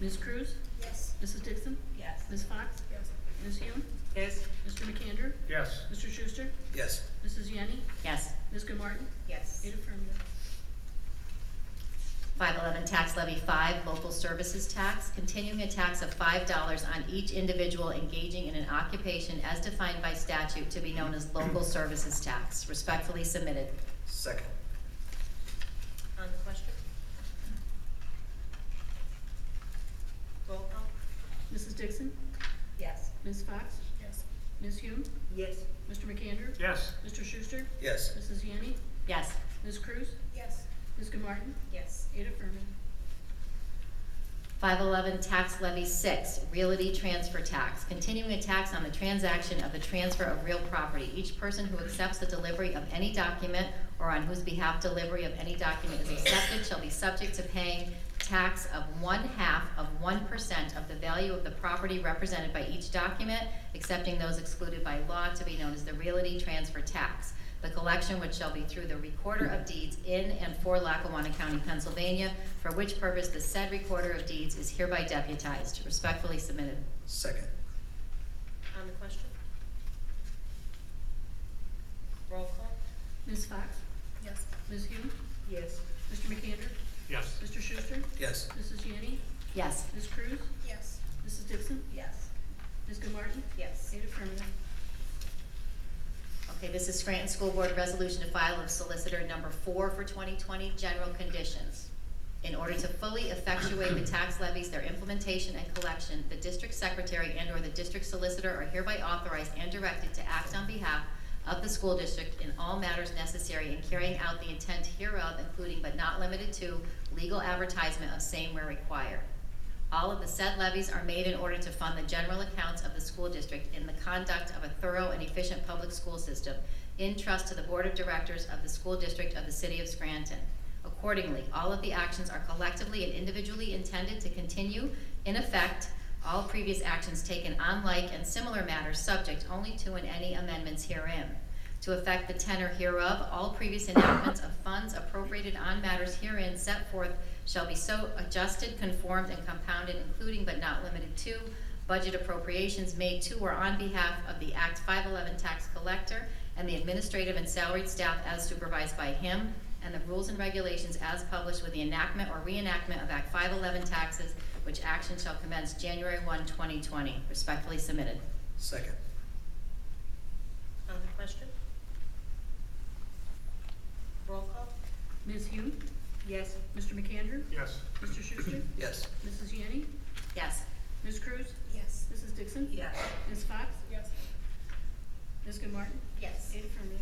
Ms. Cruz? Yes. Mrs. Dixon? Yes. Ms. Fox? Yes. Ms. Hume? Yes. Mr. McAndrew? Yes. Mr. Schuster? Yes. Mrs. Yenny? Yes. Ms. Gilmartin? Yes. 8 affirmative. 511 tax levy 5, local services tax, continuing a tax of $5 on each individual engaging in an occupation as defined by statute to be known as local services tax. Respectfully submitted. Second. On the question? Roll call? Mrs. Dixon? Yes. Ms. Fox? Yes. Ms. Hume? Yes. Mr. McAndrew? Yes. Mr. Schuster? Yes. Mrs. Yenny? Yes. Ms. Cruz? Yes. Ms. Gilmartin? Yes. 8 affirmative. 511 tax levy 6, realty transfer tax, continuing a tax on the transaction of the transfer of real property. Each person who accepts the delivery of any document or on whose behalf delivery of any document is accepted shall be subject to paying tax of 1/2 of 1% of the value of the property represented by each document, excepting those excluded by law, to be known as the realty transfer tax. The collection, which shall be through the Recorder of Deeds in and for Lackawanna County, Pennsylvania, for which purpose the said Recorder of Deeds is hereby deputized. Respectfully submitted. Second. On the question? Roll call? Ms. Fox? Yes. Ms. Hume? Yes. Mr. McAndrew? Yes. Mr. Schuster? Yes. Mrs. Yenny? Yes. Ms. Cruz? Yes. Mrs. Dixon? Yes. Ms. Gilmartin? Yes. 8 affirmative. Okay, this is Scranton School Board Resolution to file of Solicitor number 4 for 2020, general conditions. In order to fully effectuate the tax levies, their implementation and collection, the district secretary and/or the district solicitor are hereby authorized and directed to act on behalf of the school district in all matters necessary in carrying out the intent hereof, including but not limited to legal advertisement of same where required. All of the said levies are made in order to fund the general accounts of the school district in the conduct of a thorough and efficient public school system in trust to the Board of Directors of the School District of the City of Scranton. Accordingly, all of the actions are collectively and individually intended to continue in effect all previous actions taken on like and similar matters subject only to and any amendments herein. To effect the tenor hereof, all previous enactments of funds appropriated on matters herein set forth shall be so adjusted, conformed, and compounded, including but not limited to budget appropriations made to or on behalf of the Act 511 tax collector and the administrative and salaried staff as supervised by him, and the rules and regulations as published with the enactment or reenactment of Act 511 taxes, which action shall commence January 1, 2020. Respectfully submitted. Second. On the question? Roll call? Ms. Hume? Yes. Mr. McAndrew? Yes. Mr. Schuster? Yes. Mrs. Yenny? Yes. Ms. Cruz? Yes. Mrs. Dixon? Yes. Ms. Fox? Yes. Ms. Gilmartin? Yes. 8 affirmative.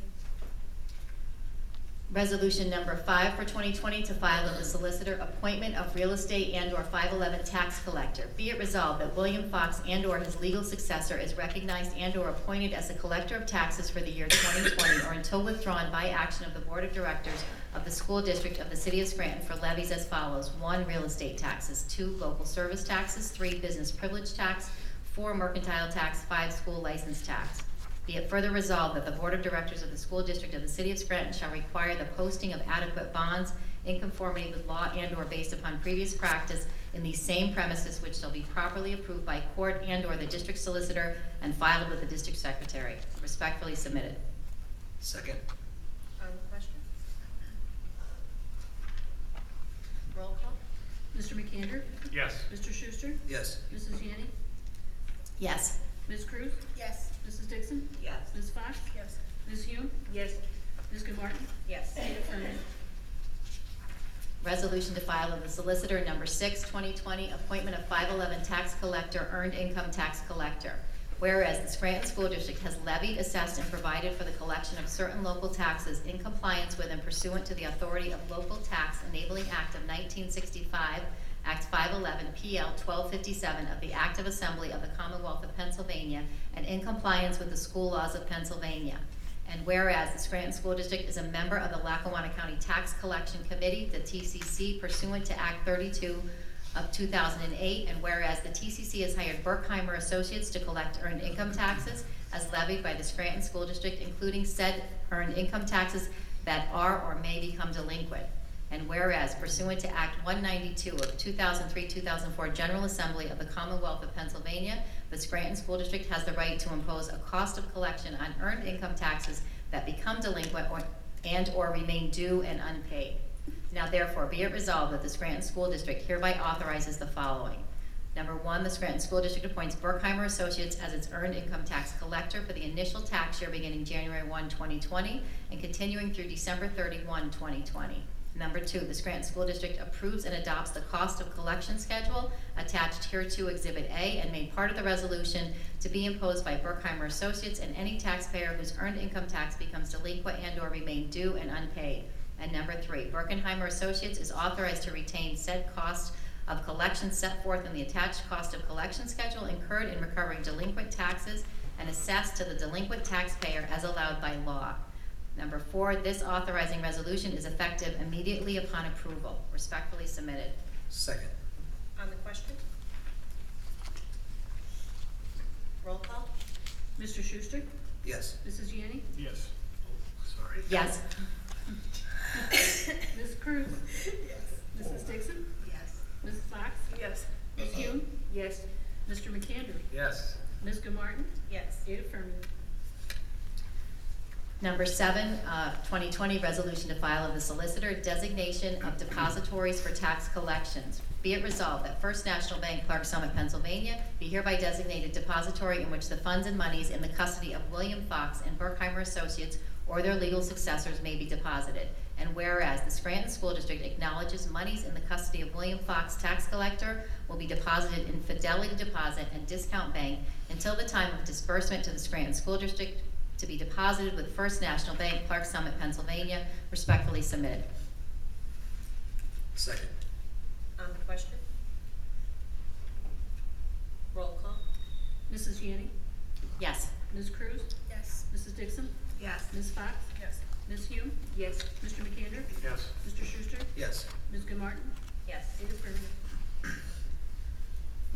Resolution number 5 for 2020 to file of the solicitor, appointment of real estate and/or 511 tax collector. Be it resolved that William Fox and/or his legal successor is recognized and/or appointed as a collector of taxes for the year 2020 or until withdrawn by action of the Board of Directors of the School District of the City of Scranton for levies as follows: 1, real estate taxes; 2, local service taxes; 3, business privilege tax; 4, mercantile tax; 5, school license tax. Be it further resolved that the Board of Directors of the School District of the City of Scranton shall require the posting of adequate bonds in conformity with law and/or based upon previous practice in these same premises, which shall be properly approved by court and/or the district solicitor and filed with the district secretary. Respectfully submitted. Second. On the question? Roll call? Mr. McAndrew? Yes. Mr. Schuster? Yes. Mrs. Yenny? Yes. Ms. Cruz? Yes. Mrs. Dixon? Yes. Ms. Fox? Yes. Ms. Hume? Yes. Ms. Gilmartin? Yes. 8 affirmative. Resolution to file of the solicitor number 6, 2020, appointment of 511 tax collector, earned income tax collector. Whereas the Scranton School District has levied, assessed, and provided for the collection of certain local taxes in compliance with and pursuant to the authority of Local Tax Enabling Act of 1965, Act 511, PL 1257 of the Act of Assembly of the Commonwealth of Pennsylvania, and in compliance with the school laws of Pennsylvania. And whereas the Scranton School District is a member of the Lackawanna County Tax Collection Committee, the TCC, pursuant to Act 32 of 2008, and whereas the TCC has hired Berkheimer Associates to collect earned income taxes as levied by the Scranton School District, including said earned income taxes that are or may become delinquent. And whereas pursuant to Act 192 of 2003-2004 General Assembly of the Commonwealth of Pennsylvania, the Scranton School District has the right to impose a cost of collection on earned income taxes that become delinquent or remain due and unpaid. Now therefore, be it resolved that the Scranton School District hereby authorizes the following. Number one, the Scranton School District appoints Berkheimer Associates as its earned income tax collector for the initial tax year beginning January 1, 2020 and continuing through December 31, 2020. Number two, the Scranton School District approves and adopts the cost of collection schedule attached hereto Exhibit A and made part of the resolution to be imposed by Berkheimer Associates and any taxpayer whose earned income tax becomes delinquent and or remain due and unpaid. And number three, Berkheimer Associates is authorized to retain said cost of collection set forth in the attached cost of collection schedule incurred in recovering delinquent taxes and assessed to the delinquent taxpayer as allowed by law. Number four, this authorizing resolution is effective immediately upon approval. Respectfully submitted. Second. On the question? Roll call? Mr. Schuster? Yes. Mrs. Yanni? Yes. Oh, sorry. Yes. Ms. Cruz? Yes. Mrs. Dixon? Yes. Mrs. Fox? Yes. Ms. Hume? Yes. Mr. McAndrew? Yes. Ms. Martin? Yes. 8 affirmative. Number seven, 2020 resolution to file of the solicitor designation of depositories for tax collections. Be it resolved that First National Bank, Clark Summit, Pennsylvania, be hereby designated depository in which the funds and monies in the custody of William Fox and Berkheimer Associates or their legal successors may be deposited. And whereas the Scranton School District acknowledges monies in the custody of William Fox, tax collector, will be deposited in Fidelity Deposit and Discount Bank until the time of disbursement to the Scranton School District, to be deposited with First National Bank, Clark Summit, Pennsylvania. Respectfully submitted. Second. On the question? Roll call? Mrs. Yanni? Yes. Ms. Cruz? Yes. Mrs. Dixon? Yes. Ms. Fox? Yes. Ms. Hume? Yes. Mr. McAndrew? Yes. Mr. Schuster? Yes. Ms. Martin? Yes. 8 affirmative.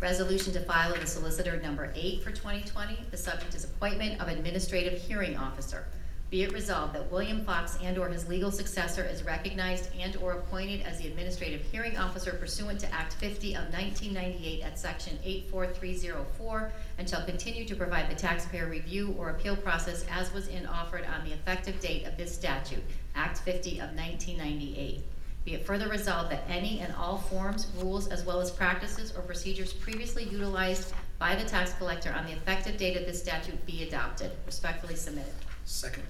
Resolution to file of the solicitor number 8 for 2020. The subject is appointment of administrative hearing officer. Be it resolved that William Fox and or his legal successor is recognized and or appointed as the administrative hearing officer pursuant to Act 50 of 1998 at Section 84304 and shall continue to provide the taxpayer review or appeal process as was offered on the effective date of this statute, Act 50 of 1998. Be it further resolved that any and all forms, rules, as well as practices or procedures previously utilized by the tax collector on the effective date of this statute be adopted. Respectfully submitted. Second.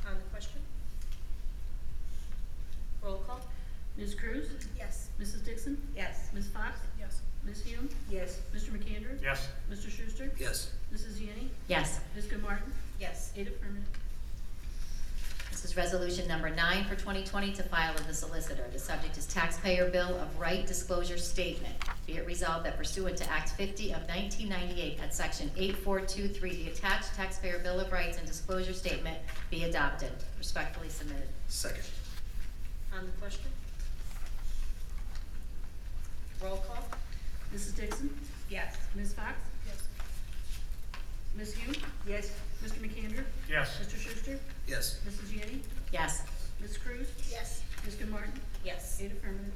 On the question? Roll call? Ms. Cruz? Yes. Mrs. Dixon? Yes. Ms. Fox? Yes. Ms. Hume? Yes. Mr. McAndrew? Yes. Mr. Schuster? Yes. Mrs. Yanni? Yes. Ms. Martin? Yes. 8 affirmative. This is resolution number 9 for 2020 to file of the solicitor. The subject is taxpayer bill of right disclosure statement. Be it resolved that pursuant to Act 50 of 1998 at Section 8423, the attached taxpayer bill of rights and disclosure statement be adopted. Respectfully submitted. Second. On the question? Roll call? Mrs. Dixon? Yes. Ms. Fox? Yes. Ms. Hume? Yes. Mr. McAndrew? Yes. Mr. Schuster? Yes. Mrs. Yanni? Yes. Ms. Cruz? Yes. Ms. Martin? Yes. 8 affirmative.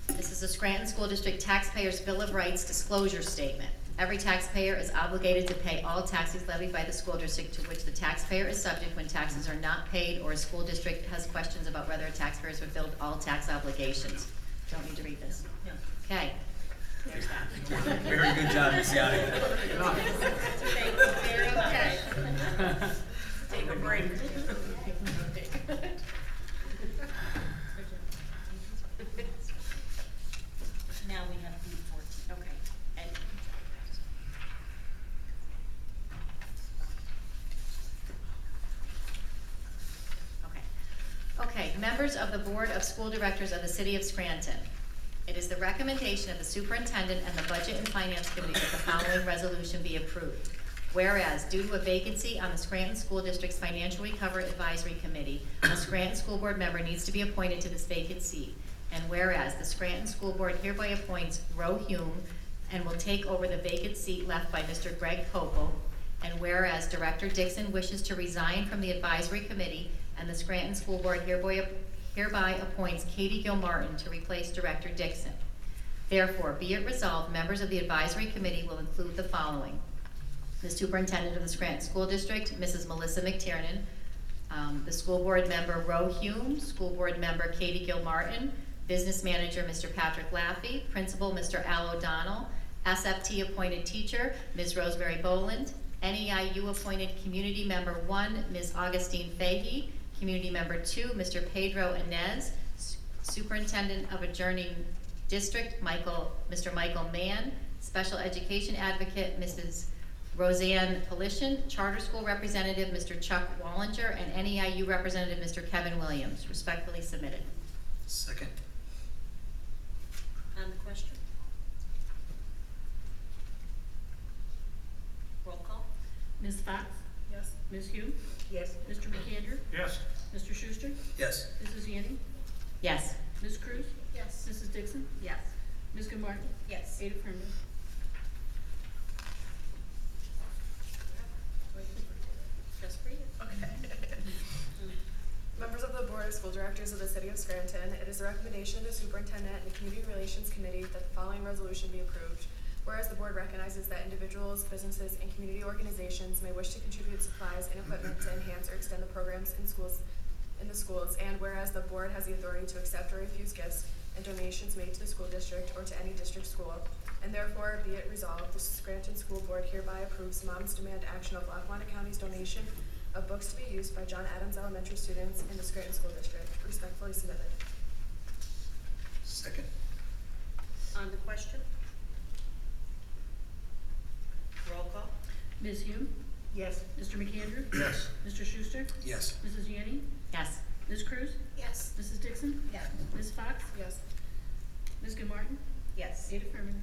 This is the Scranton School District Taxpayers Bill of Rights Disclosure Statement. Every taxpayer is obligated to pay all taxes levied by the school district to which the taxpayer is subject when taxes are not paid or a school district has questions about whether a taxpayer has fulfilled all tax obligations. Don't need to read this. No. Okay. There's that. Very good job, Ms. Yanni. Thank you very much. Take a break. Now we have B14. Okay. And Okay, members of the Board of School Directors of the City of Scranton. It is the recommendation of the superintendent and the Budget and Finance Committee that the following resolution be approved. Whereas, due to a vacancy on the Scranton School District's Financial Recovery Advisory Committee, a Scranton School Board member needs to be appointed to this vacant seat. And whereas the Scranton School Board hereby appoints Roe Hume and will take over the vacant seat left by Mr. Greg Popo. And whereas Director Dixon wishes to resign from the advisory committee and the Scranton School Board hereby appoints Katie Gilmartin to replace Director Dixon. Therefore, be it resolved, members of the advisory committee will include the following: the superintendent of the Scranton School District, Mrs. Melissa McTiernan, the school board member Roe Hume, school board member Katie Gilmartin, business manager Mr. Patrick Laffey, principal Mr. Al O'Donnell, SFT appointed teacher Ms. Rosemary Boland, NEIU appointed community member 1, Ms. Augustine Fahey, community member 2, Mr. Pedro Inez, superintendent of adjourning district Mr. Michael Mann, special education advocate Mrs. Roseanne Polishin, charter school representative Mr. Chuck Wallinger, and NEIU representative Mr. Kevin Williams, respectfully submitted. Second. On the question? Roll call? Ms. Fox? Yes. Ms. Hume? Yes. Mr. McAndrew? Yes. Mr. Schuster? Yes. Mrs. Yanni? Yes. Ms. Cruz? Yes. Mrs. Dixon? Yes. Ms. Gilmartin? Yes. 8 affirmative. Just for you. Okay. Members of the Board of School Directors of the City of Scranton, it is the recommendation of the Superintendent and the Community Relations Committee that the following resolution be approved. Whereas the Board recognizes that individuals, businesses, and community organizations may wish to contribute supplies and equipment to enhance or extend the programs in the schools, and whereas the Board has the authority to accept or refuse gifts and donations made to the school district or to any district school, and therefore be it resolved, the Scranton School Board hereby approves Moms Demand Action of Lackawanna County's donation of books to be used by John Adams Elementary students in the Scranton School District. Respectfully submitted. Second. On the question? Roll call? Ms. Hume? Yes. Mr. McAndrew? Yes. Mr. Schuster? Yes. Mrs. Yanni? Yes. Ms. Cruz? Yes. Mrs. Dixon? Yes. Ms. Fox? Yes. Ms. Gilmartin? Yes. 8 affirmative.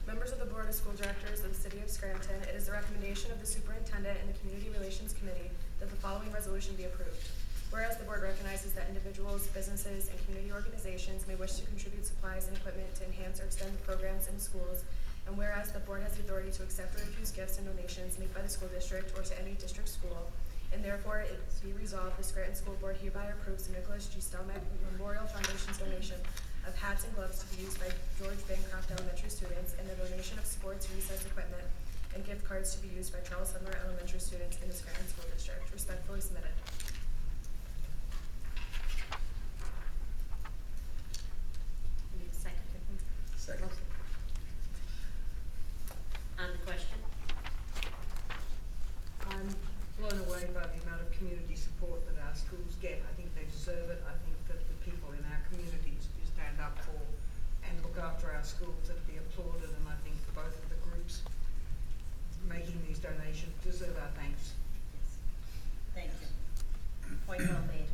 Members of the Board of School Directors of the City of Scranton, it is the recommendation of the Superintendent and the Community Relations Committee that the following resolution be approved. Whereas the Board recognizes that individuals, businesses, and community organizations may wish to contribute supplies and equipment to enhance or extend the programs in schools, and whereas the Board has the authority to accept or refuse gifts and donations made by the school district or to any district school, and therefore it be resolved, the Scranton School Board hereby approves the Nicholas G. Stelmack Memorial Foundation's donation of hats and gloves to be used by George Bancroft Elementary students, and the donation of sports recess equipment and gift cards to be used by Charles Sumner Elementary students in the Scranton School District. Respectfully submitted. Need a second? Second. On the question? I'm blown away by the amount of community support that our schools get. I think they deserve it. I think that the people in our communities who stand up for and look after our schools are to be applauded, and I think both of the groups making these donations deserve our thanks. Thank you. Point well made.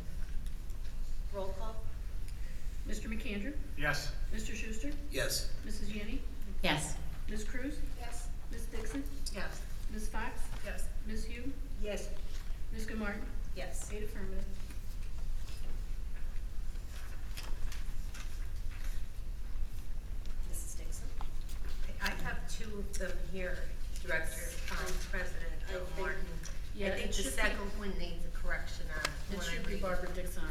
Roll call? Mr. McAndrew? Yes. Mr. Schuster? Yes. Mrs. Yanni? Yes. Ms. Cruz? Yes. Ms. Dixon? Yes. Ms. Fox? Yes. Ms. Hume? Yes. Ms. Gilmartin? Yes. 8 affirmative. Mrs. Dixon? I have two of them here, Director, President I think- Martin. Yeah, I think it the should second one needs a correction on It when I should be read. Barbara Dixon.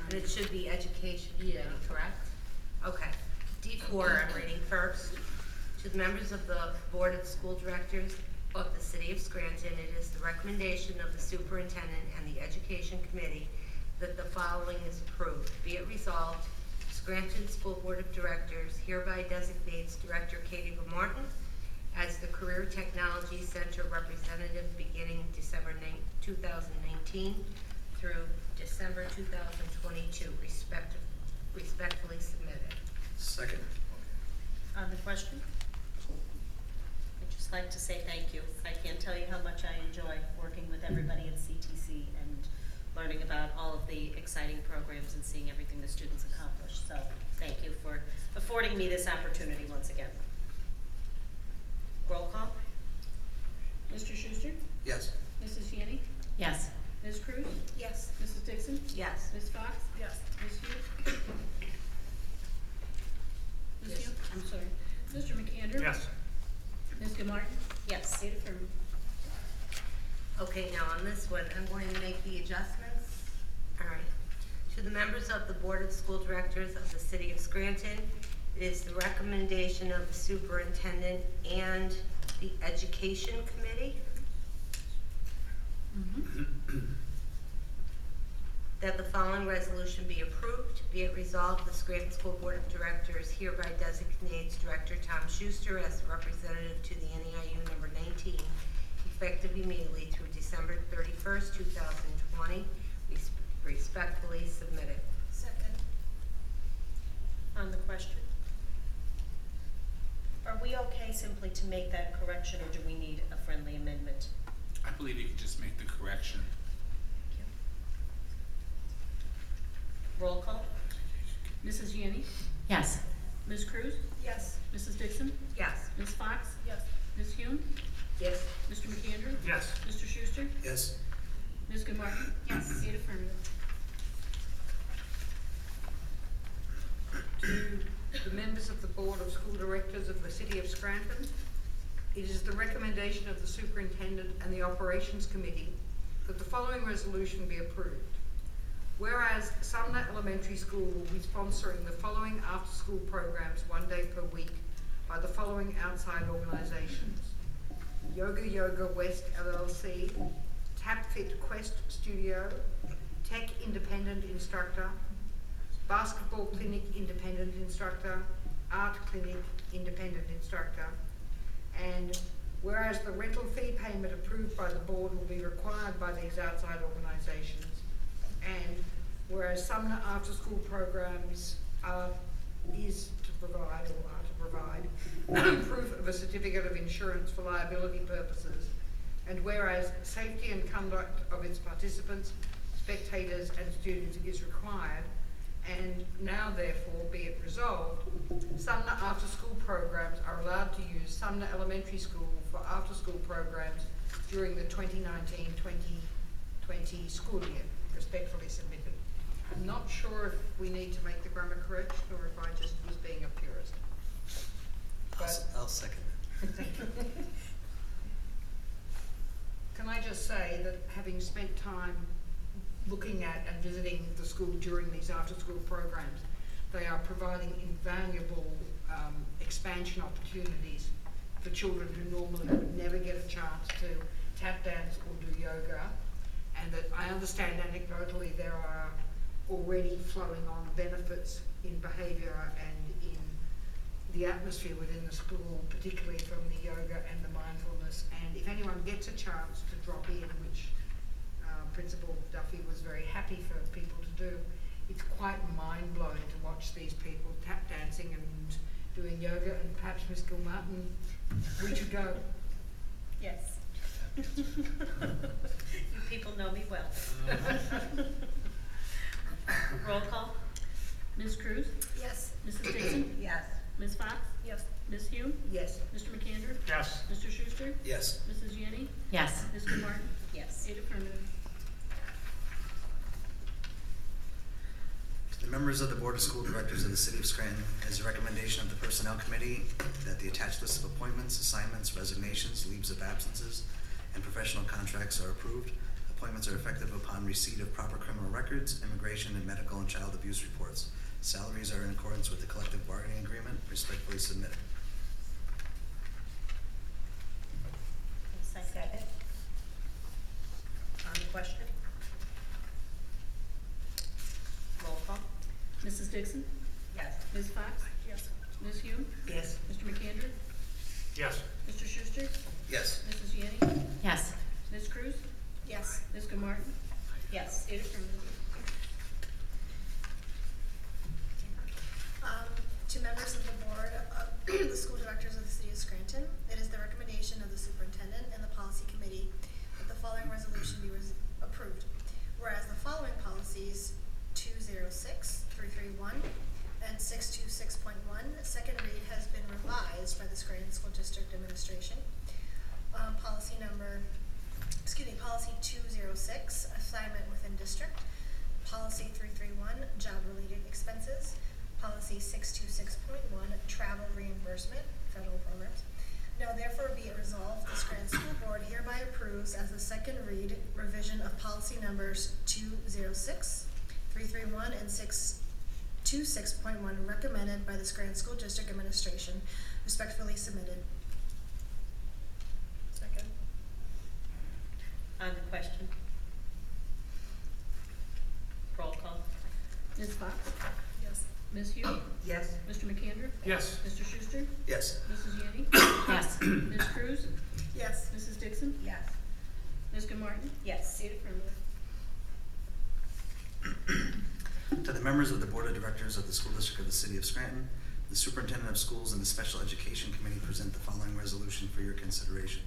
And it should be Education Yeah. Committee, correct? Okay. D4, I'm reading first. To the members of the Board of School Directors of the City of Scranton, it is the recommendation of the Superintendent and the Education Committee that the following is approved. Be it resolved, Scranton School Board of Directors hereby designates Director Katie Martin as the Career Technology Center representative beginning December 2019 through December 2022, respectfully submitted. Second. On the question? I'd just like to say thank you. I can't tell you how much I enjoy working with everybody at CTC and learning about all of the exciting programs and seeing everything the students accomplish. So thank you for affording me this opportunity once again. Roll call? Mr. Schuster? Yes. Mrs. Yanni? Yes. Ms. Cruz? Yes. Mrs. Dixon? Yes. Ms. Fox? Yes. Ms. Hughes? Ms. Hughes, I'm sorry. Mr. McAndrew? Yes. Ms. Martin? Yes. Eight affirmative. Okay, now on this one, I'm going to make the adjustments. All right. To the members of the Board of School Directors of the City of Scranton, it is the recommendation of the superintendent and the Education Committee that the following resolution be approved. Be it resolved, the Scranton School Board of Directors hereby designates Director Tom Schuster as the representative to the NEIU number 19, effective immediately through December 31st, 2020. Respectfully submitted. Second. On the question? Are we okay simply to make that correction, or do we need a friendly amendment? I believe you could just make the correction. Roll call? Mrs. Yanni? Yes. Ms. Cruz? Yes. Mrs. Dixon? Yes. Ms. Fox? Yes. Ms. Hume? Yes. Mr. McAndrew? Yes. Mr. Schuster? Yes. Ms. Martin? Yes. Eight affirmative. To the members of the Board of School Directors of the City of Scranton, it is the recommendation of the Superintendent and the Operations Committee that the following resolution be approved. Whereas Sumner Elementary School will be sponsoring the following after-school programs 1 day per week by the following outside organisations: Yoga West LLC, TapFit Quest Studio, Tech Independent Instructor, Basketball Clinic Independent Instructor, Art Clinic Independent Instructor, and whereas the rental fee payment approved by the board will be required by these outside organisations, and whereas Sumner After School Programs is to provide proof of a certificate of insurance for liability purposes, and whereas safety and conduct of its participants, spectators and students is required, and now therefore be it resolved, Sumner After School Programs are allowed to use Sumner Elementary School for after school programs during the 2019-2020 school year. Respectfully submitted. I'm not sure if we need to make the grammar correction or if I just was being a purist. I'll second that. Thank you. Can I just say that having spent time looking at and visiting the school during these after-school programs, they are providing invaluable expansion opportunities for children who normally would never get a chance to tap dance or do yoga, and that I understand anecdotally there are already flowing on benefits in behaviour and in the atmosphere within the school, particularly from the yoga and the mindfulness. And if anyone gets a chance to drop in, which Principal Duffy was very happy for people to do, it's quite mind-blowing to watch these people tap dancing and doing yoga, and perhaps Miss Gilmartin, we should go. Yes. You people know me well. Roll call? Ms. Cruz? Yes. Mrs. Dixon? Yes. Ms. Fox? Yes. Ms. Hume? Yes. Mr. McAndrew? Yes. Mr. Schuster? Yes. Mrs. Yanni? Yes. Ms. Martin? Yes. Eight affirmative. To the members of the Board of School Directors of the City of Scranton, it is a recommendation of the Personnel Committee that the attached list of appointments, assignments, resignations, leaves of absences, and professional contracts are approved. Appointments are effective upon receipt of proper criminal records, immigration, and medical and child abuse reports. Salaries are in accordance with the collective bargaining agreement. Respectfully submitted. Second. On the question? Roll call? Mrs. Dixon? Yes. Ms. Fox? Yes. Ms. Hume? Yes. Mr. McAndrew? Yes. Mr. Schuster? Yes. Mrs. Yanni? Yes. Ms. Cruz? Yes. Ms. Martin? Yes. Eight affirmative. To members of the board of the school directors of the city of Scranton, it is the recommendation of the superintendent and the policy committee that the following resolution be approved. Whereas the following policies 206-331 and 626.1, second read has been revised by the Scranton School District Administration. Policy 206, assignment within district. Policy 331, job-related expenses. Policy 626.1, travel reimbursement, federal programs. Now therefore be it resolved, the Scranton School Board hereby approves as a second read revision of policy numbers 206, 331, and 626.1 recommended by the Scranton School District Administration, respectfully submitted. Second. On the question? Roll call. Ms. Fox? Yes. Ms. Hugh? Yes. Mr. McAndrew? Yes. Mr. Schuster? Yes. Mrs. Yanni? Yes. Ms. Cruz? Yes. Mrs. Dixon? Yes. Ms. Martin? Yes. Eight affirmative. To the members of the Board of Directors of the School District of the City of Scranton, the Superintendent of Schools and the Special Education Committee present the following resolution for your consideration.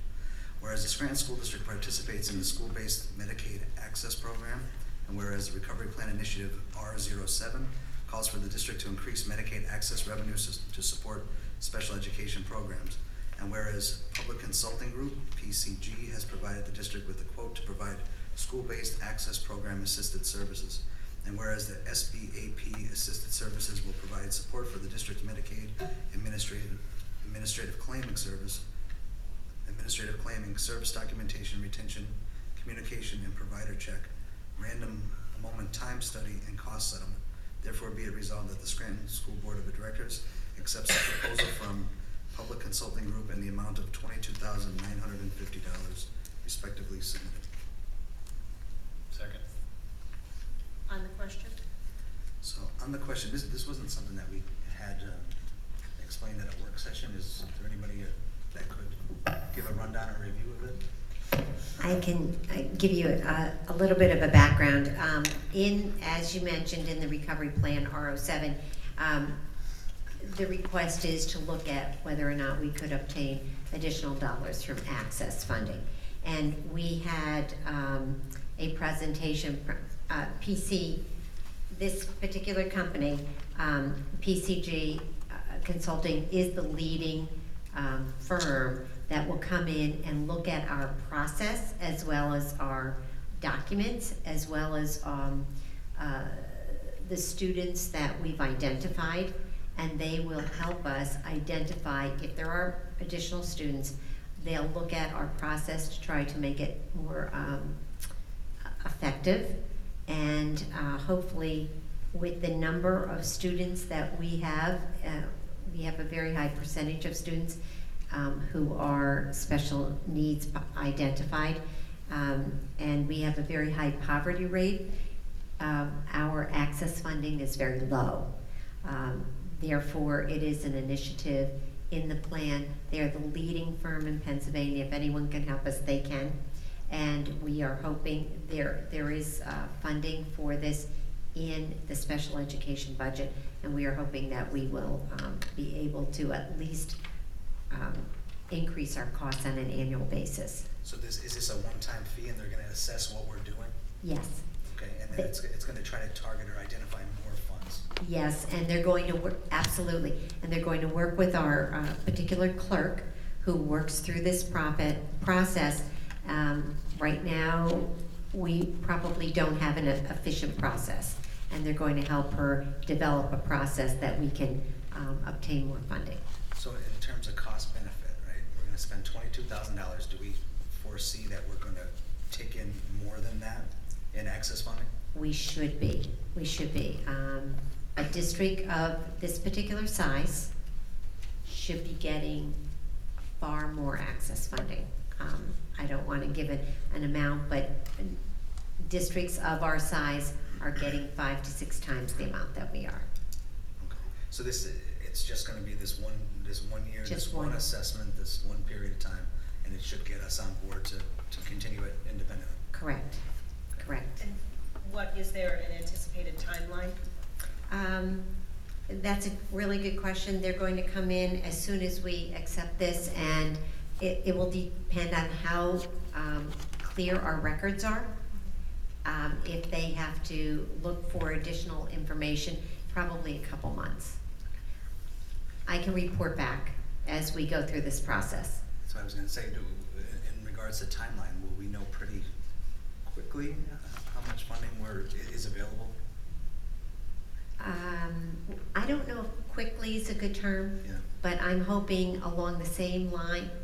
Whereas the Scranton School District participates in the school-based Medicaid access program, and whereas the Recovery Plan Initiative R07 calls for the district to increase Medicaid access revenues to support special education programs, and whereas Public Consulting Group, PCG, has provided the district with a quote to provide school-based access program assisted services, and whereas the SBAP assisted services will provide support for the district's Medicaid administrative claiming, service documentation, retention, communication, and provider check, random moment time study, and cost settlement. Therefore be it resolved that the Scranton School Board of Directors accepts the proposal from Public Consulting Group in the amount of $22,950 respectively submitted. Second. On the question? So on the question, this wasn't something that we had explained at a work session. Is there anybody that could give a rundown or review of it? I can give you a little bit of a background. As you mentioned, in the Recovery Plan R07, the request is to look at whether or not we could obtain additional dollars from access funding. And we had a presentation, this particular company, PCG Consulting, is the leading firm that will come in and look at our process as well as our documents, as well as the students that we've identified, and they will help us identify if there are additional students. They'll look at our process to try to make it more effective, and hopefully with the number of students that we have a very high percentage of students who are special needs identified, and we have a very high poverty rate. Our access funding is very low. Therefore, it is an initiative in the plan. They are the leading firm in Pennsylvania. If anyone can help us, they can. And we are hoping there is funding for this in the special education budget, and we are hoping that we will be able to at least increase our costs on an annual basis. So is this a one-time fee and they're gonna assess what we're doing? Yes. Okay, and then it's gonna try to target or identify more funds? Yes, and they're going to work, absolutely, and they're going to work with our particular clerk who works through this process. Right now, we probably don't have an efficient process, and they're going to help her develop a process that we can obtain more funding. So in terms of cost benefit, right, we're gonna spend $22,000. Do we foresee that we're gonna take in more than that in access funding? We should be. A district of this particular size should be getting far more access funding. I don't want to give it an amount, but districts of our size are getting 5 to 6 times the amount that we are. Okay. So it's just gonna be this one year, Just this one one. assessment, this one period of time, and it should get us on board to continue it independently. Correct. And what, is there an anticipated timeline? That's a really good question. They're going to come in as soon as we accept this, and it will depend on how clear our records are. If they have to look for additional information, probably a couple months. I can report back as we go through this process. So I was gonna say, in regards to timeline, will we know pretty quickly how much funding is available? quickly is a good term. Yeah. But I'm hoping along the same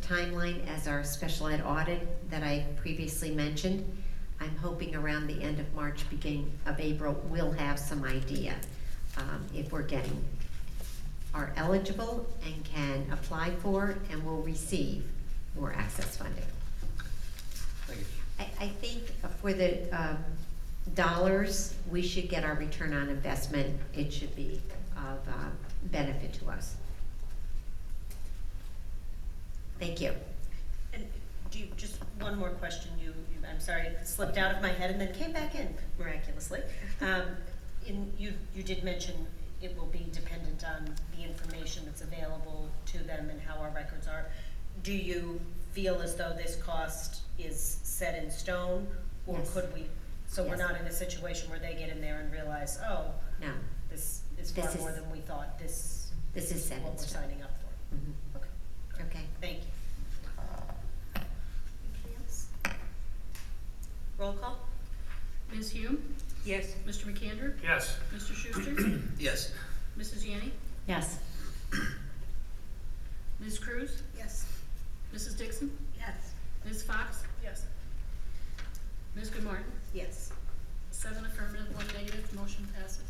timeline as our special ed audit that I previously mentioned. I'm hoping around the end of March, beginning of April, we'll have some idea if we're are eligible and can apply for and will receive more access funding. Thank you. I think for the dollars, we should get our return on investment. It should be of benefit to us. Thank you. And do you, just one more question, I'm sorry, it slipped out of my head and then came back in miraculously. You did mention it will be dependent on the information that's available to them and how our records are. Do you feel as though this cost is set in stone, or Yes. could we, so we're Yes. not in a situation where they get in there and realize, oh, No, this is far This is- more than we thought, this this is set in what we're stone. signing up for? Mhm. Okay, Okay. thank you. Anything else? Roll call? Ms. Hume? Yes. Mr. McAndrew? Yes. Mr. Schuster? Yes. Mrs. Yanni? Yes. Ms. Cruz? Yes. Mrs. Dixon? Yes. Ms. Fox? Yes. Ms. Goodmartin? Yes. 7 affirmative, 1 negative, motion passes.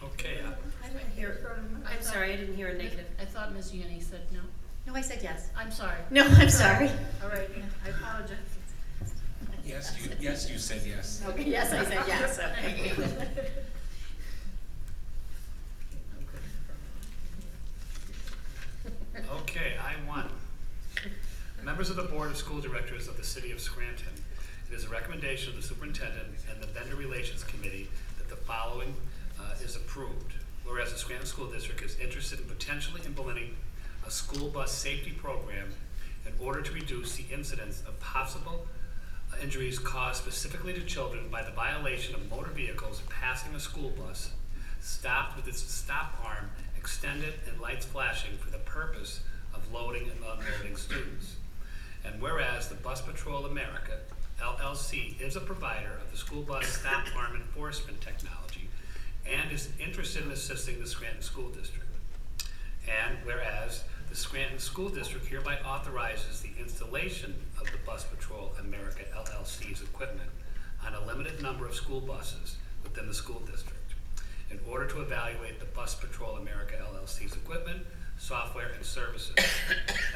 Okay, I didn't hear, I'm sorry, I didn't hear a negative. I thought Ms. Yanni said no. No, I said yes. I'm sorry. No, I'm sorry. All right, I apologize. Yes, you said yes. Okay, yes, I said yes. Okay. okay, I-1. Members of the Board of School Directors of the City of Scranton, it is a recommendation of the Superintendent and the Vendor Relations Committee that the following is approved. Whereas the Scranton School District is interested in potentially implementing a school bus safety program in order to reduce the incidence of possible injuries caused specifically to children by the violation of motor vehicles passing a school bus, stopped with its stop arm extended and lights flashing for the purpose of loading and unloading students. And whereas the Bus Patrol America, LLC, is a provider of the school bus stop arm enforcement technology and is interested in assisting the Scranton School District. And whereas the Scranton School District hereby authorizes the installation of the Bus Patrol America, LLC's equipment on a limited number of school buses within the school district in order to evaluate the Bus Patrol America, LLC's equipment, software, and services,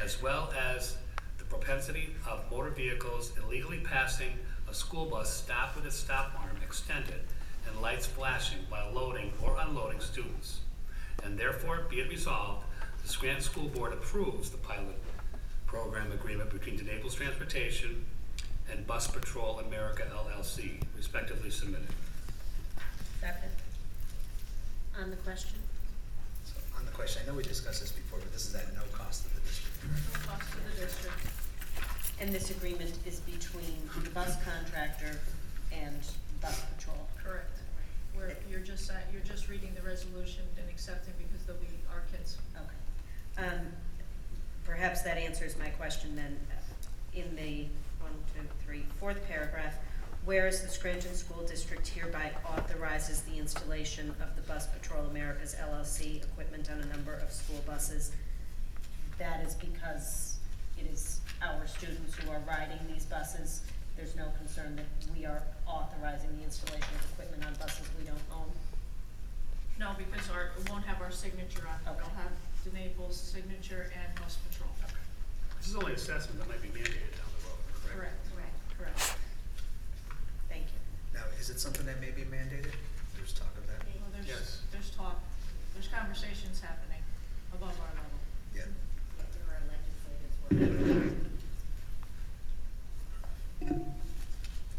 as well as the propensity of motor vehicles illegally passing a school bus stopped with its stop arm extended and lights flashing while loading or unloading students. And therefore, be it resolved, the Scranton School Board approves the pilot program agreement between Naples Transportation and Bus Patrol America, LLC, respectively submitted. Second. On the question? So on the question, I know we discussed this before, but this is at no cost to the district, correct? No cost to the district. And this agreement is between the bus contractor and Bus Patrol? Correct. Where you're just reading the resolution and accepting because they'll be our kids. Okay. Perhaps that answers my question then. In the 4th paragraph, whereas the Scranton School District hereby authorizes the installation of the Bus Patrol America's LLC equipment on a number of school buses, that is because it is our students who are riding these buses. There's no concern that we are authorizing the installation of equipment on buses we don't own? No, because it won't have our signature on it. Okay. It'll have the Naples signature and Bus Patrol. This is only assessment that might be mandated down the road, correct? Correct. Thank you. Now, is it something that may be mandated? There's talk of that. Well, Yes. there's talk, there's conversations happening above our level. Yeah.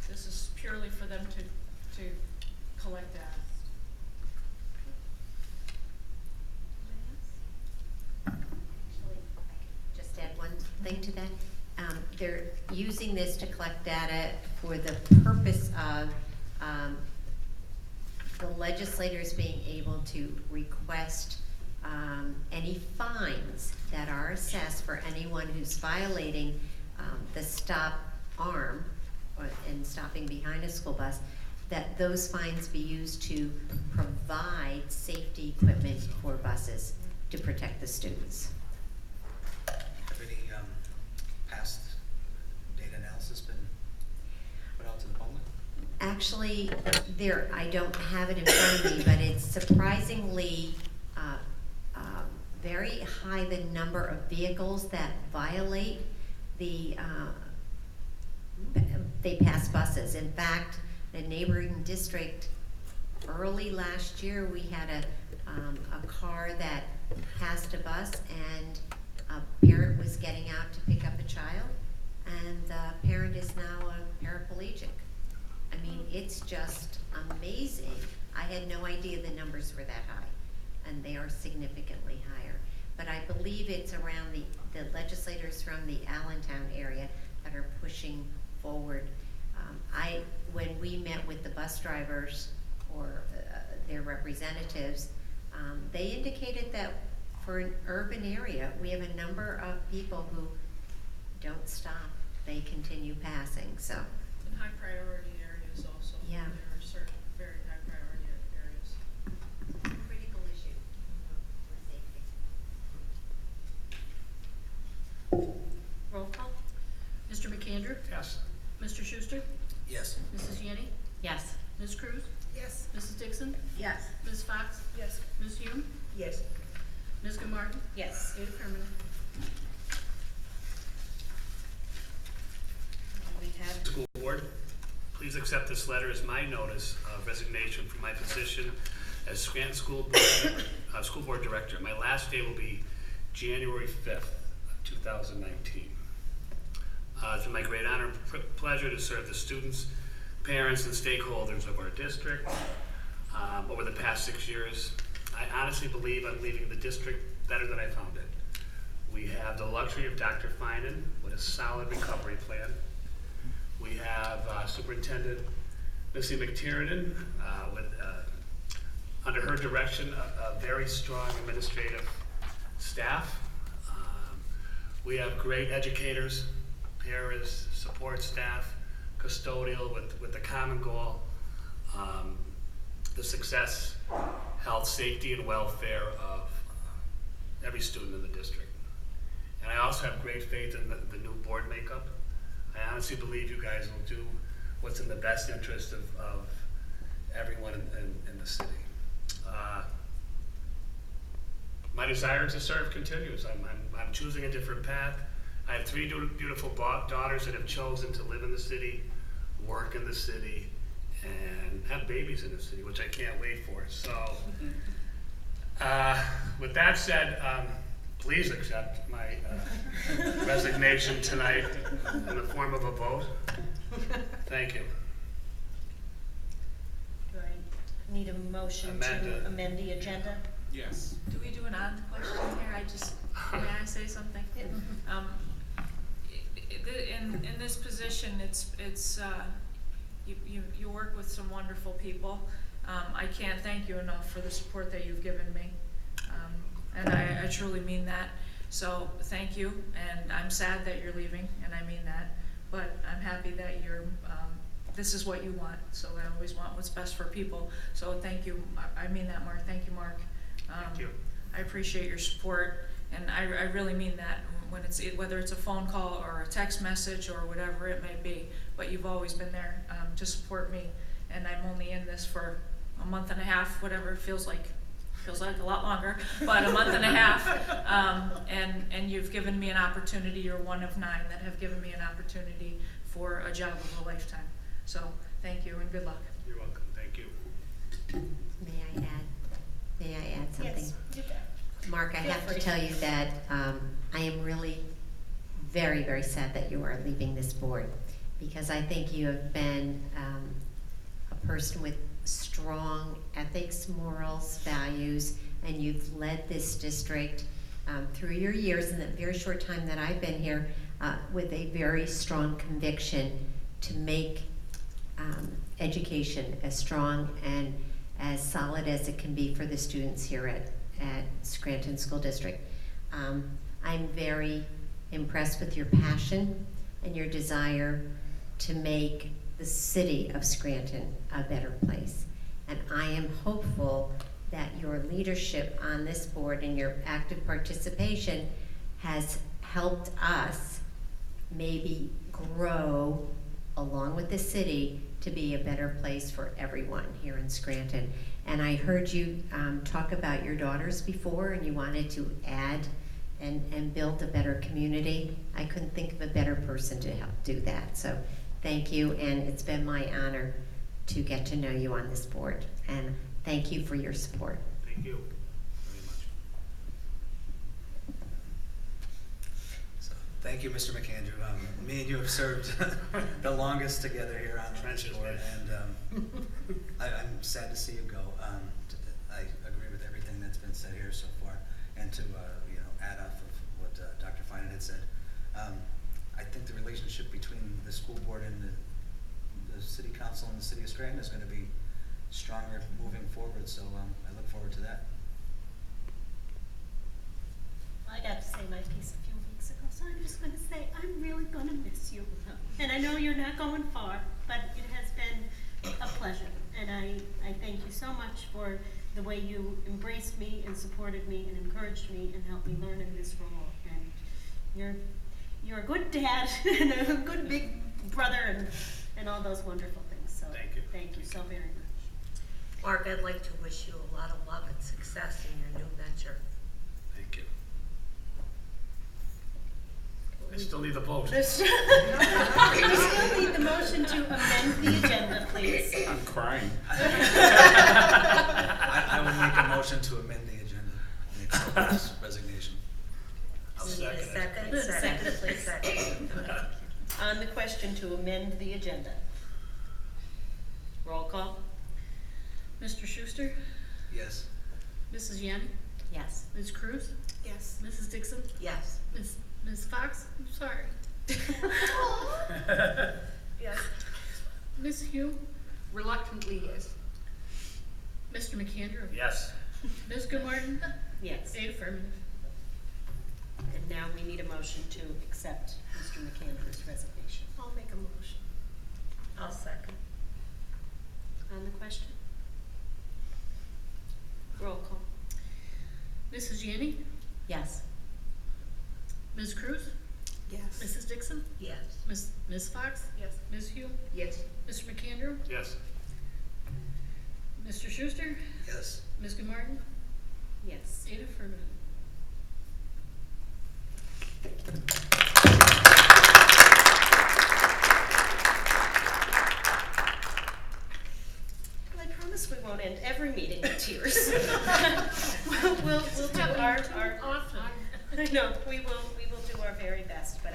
This is purely for them to collect data. Actually, I could just add one thing to that. They're using this to collect data for the purpose of the legislators being able to request any fines that are assessed for anyone who's violating the stop arm and stopping behind a school bus. that those funds be used to provide safety equipment for buses to protect the students. Have any past data analysis been put out to the public? Actually, there, I don't have it in front of me, but it's surprisingly very high, the number of vehicles that violate they pass buses. In fact, the neighboring district, early last year, we had a car that passed a bus, and a parent was getting out to pick up a child, and the parent is now a paraplegic. I mean, it's just amazing. I had no idea the numbers were that high, and they are significantly higher. But I believe it's around the legislators from the Allentown area that are pushing forward. When we met with the bus drivers or their representatives, they indicated that for an urban area, we have a number of people who don't stop. They continue passing, so. In high priority areas also. Yeah. There are certain very high priority areas. Critical issue for safety. Roll call? Mr. McAndrew? Yes. Mr. Schuster? Yes. Mrs. Yanni? Yes. Ms. Cruz? Yes. Mrs. Dixon? Yes. Ms. Fox? Yes. Ms. Hume? Yes. Ms. Martin? Yes. 8 affirmative. We have School Board, please accept this letter as my notice of resignation from my position as Scranton School Board Director. My last day will be January 5th, 2019. It's been my great honor and pleasure to serve the students, parents, and stakeholders of our district over the past 6 years. I honestly believe I'm leaving the district better than I found it. We have the luxury of Dr. Finan with a solid recovery plan. We have Superintendent Missy McTiernan with, under her direction, a very strong administrative staff. We have great educators, paras, support staff, custodial with the common goal, the success, health, safety, and welfare of every student in the district. And I also have great faith in the new board makeup. I honestly believe you guys will do what's in the best interest of everyone in the city. My desire to serve continues. I'm choosing a different path. I have 3 beautiful daughters that have chosen to live in the city, work in the city, and have babies in the city, which I can't wait for. So, with that said, please accept my resignation tonight in the form of a vote. Thank you. Do I need a motion Amend to it. amend the agenda? Yes. Do we do an on question here? May I say something? In this position, you work with some wonderful people. I can't thank you enough for the support that you've given me. And I truly mean that. So thank you, and I'm sad that you're leaving, and I mean that. But I'm happy that this is what you want. So I always want what's best for people. So thank you. I mean that, Mark. Thank you, Mark. Thank you. I appreciate your support, and I really mean that. Whether it's a phone call or a text message or whatever it may be, but you've always been there to support me, and I'm only in this for a month and a half, whatever it feels like a lot longer, but a month and a half, and you've given me an opportunity. You're one of 9 that have given me an opportunity for a job of a lifetime. So thank you and good luck. You're welcome. Thank you. May I add something? Yes, do that. Mark, I Feel have to free. tell you that I am really very, very sad that you are leaving this board, because I think you have been a person with strong ethics, morals, values, and you've led this district through your years in the very short time that I've been here with a very strong conviction to make education as strong and as solid as it can be for the students here at Scranton School District. I'm very impressed with your passion and your desire to make the city of Scranton a better place. And I am hopeful that your leadership on this board and your active participation has helped us maybe grow along with the city to be a better place for everyone here in Scranton. And I heard you talk about your daughters before, and you wanted to add and build a better community. I couldn't think of a better person to help do that. So thank you, and it's been my honor to get to know you on this board. And thank you for your support. Thank you very much. So, thank you, Mr. McAndrew. Me and you have served the longest together here on this Trenches, board, man. and I'm sad to see you go. I agree with everything that's been said here so far, and to add off of what Dr. Finan had said. I think the relationship between the school board and the city council and the city of Scranton is going to be stronger moving forward. So I look forward to that. I got to say my piece a few weeks ago, so I'm just going to say I'm really going to miss you. And I know you're not going far, but it has been a pleasure. And I thank you so much for the way you embraced me and supported me and encouraged me and helped me learn in this role. And you're a good dad and a good big brother and all those wonderful things. So thank you so very much. Mark, I'd like to wish you a lot of love and success in your new venture. Thank you. I still need the vote. We still need the motion to amend the agenda, please. I'm crying. I will make a motion to amend the agenda and accept this resignation. I'll second it. Second, please. Second. On the question to amend the agenda. Roll call. Mr. Schuster? Yes. Mrs. Yanni? Yes. Ms. Cruz? Yes. Mrs. Dixon? Yes. Ms. Fox? I'm sorry. Yes. Ms. Hugh? Reluctantly, yes. Mr. McAndrew? Yes. Ms. Goodmartin? Yes. 8 affirmative. And now we need a motion to accept Mr. McAndrew's resignation. I'll make a motion. I'll second. On the question? Roll call. Mrs. Yanni? Yes. Ms. Cruz? Yes. Mrs. Dixon? Yes. Ms. Fox? Yes. Ms. Hugh? Yes. Mr. McAndrew? Yes. Mr. Schuster? Yes. Ms. Goodmartin? Yes. 8 affirmative. Well, I promise we won't end every meeting in tears. We'll do our Often. I know, we will do our very best, but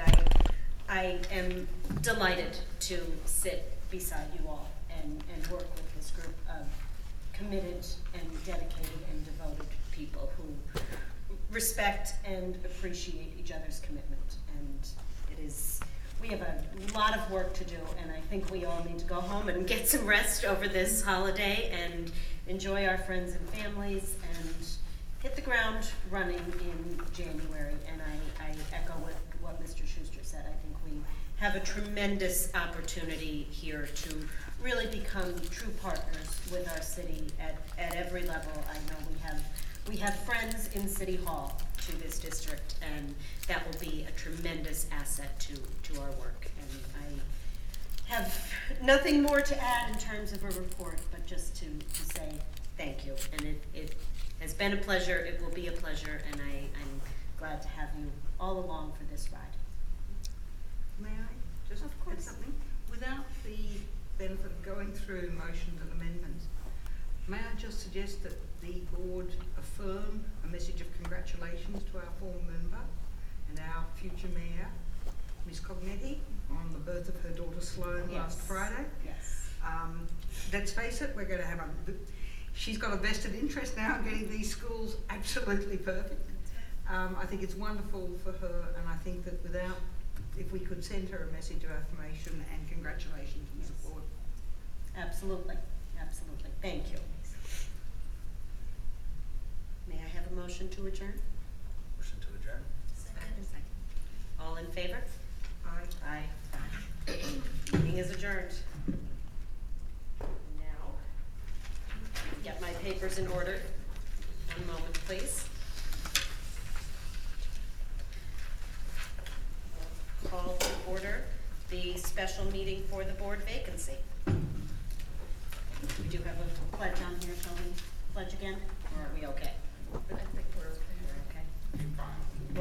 I am delighted to sit beside you all and work with this group of committed and dedicated and devoted people who respect and appreciate each other's commitment. And we have a lot of work to do, and I think we all need to go home and get some rest over this holiday and enjoy our friends and families and hit the ground running in January. And I echo what Mr. Schuster said. I think we have a tremendous opportunity here to really become true partners with our city at every level. I know we have friends in City Hall to this district, and that will be a tremendous asset to our work. And I have nothing more to add in terms of a report, but just to say thank you. And it has been a pleasure, it will be a pleasure, and I'm glad to have you all along for this ride. May I just add something? Without the benefit of going through motions and amendments, may I just suggest that the board affirm a message of congratulations to our former member and our future mayor, Ms. Cognetti, on the birth of her daughter Sloane last Friday. Yes. Let's face it, we're going to have she's got a vested interest now in getting these schools absolutely perfect. I think it's wonderful for her, and I think that if we could send her a message of affirmation and congratulations and support. Absolutely, absolutely. Thank you. May I have a motion to adjourn? Motion to adjourn. Second. All in favor? Aye. Aye. Meeting is adjourned. papers in order. One moment, please. Call to order the special meeting for the board vacancy. We do have a pledge on here. Shall we pledge again, or are we okay? I think we're okay. We're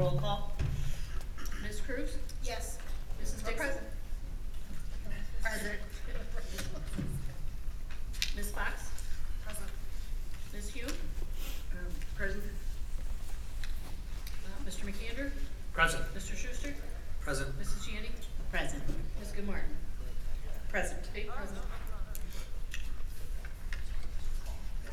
okay. Roll call. Ms. Cruz? Yes. Mrs. Dixon? Present. Ms. Fox? Present. Ms. Hugh? Present? Mr. McAnder? Present. Mr. Schuster? Present. Mrs. Shandy? Present. Ms. Gilmartin? Present. Eight present.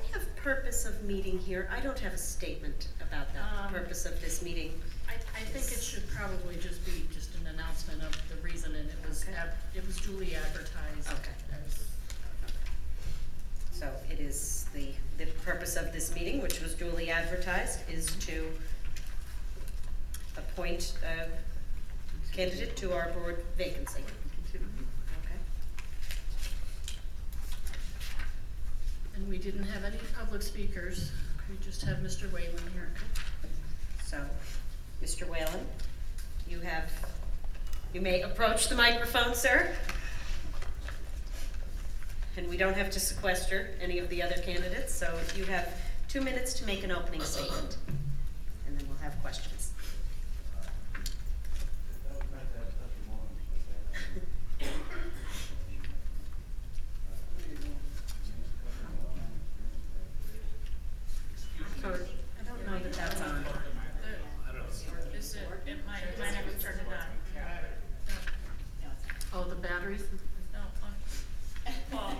We have purpose of meeting here. I don't have a statement about that, the purpose of this meeting. I think it should probably just be just an announcement of the reason, and it was duly advertised. Okay. as- So it is the purpose of this meeting, which was duly advertised, is to appoint a candidate to our board vacancy. Okay. And we didn't have any public speakers, we just have Mr. Whalen here. So, Mr. Whalen, you may approach the microphone, sir. And we don't have to sequester any of the other candidates, so you have 2 minutes to make an opening statement. And then we'll have questions. I don't know that that's on. I don't know. Is it might have to turn it on. Oh, the batteries? No, Paul,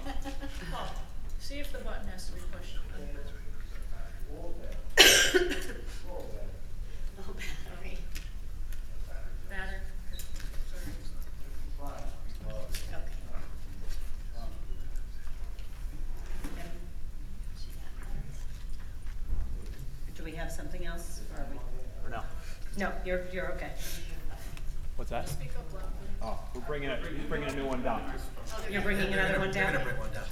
see if the button has to be pushed. Oh, battery. Batter. Sorry. Okay. Do we have something else? Or are we? No. No, you're okay. What's that? Speak up loudly. Oh, we're bringing a new one down. You're bringing another one down? We're gonna bring one down.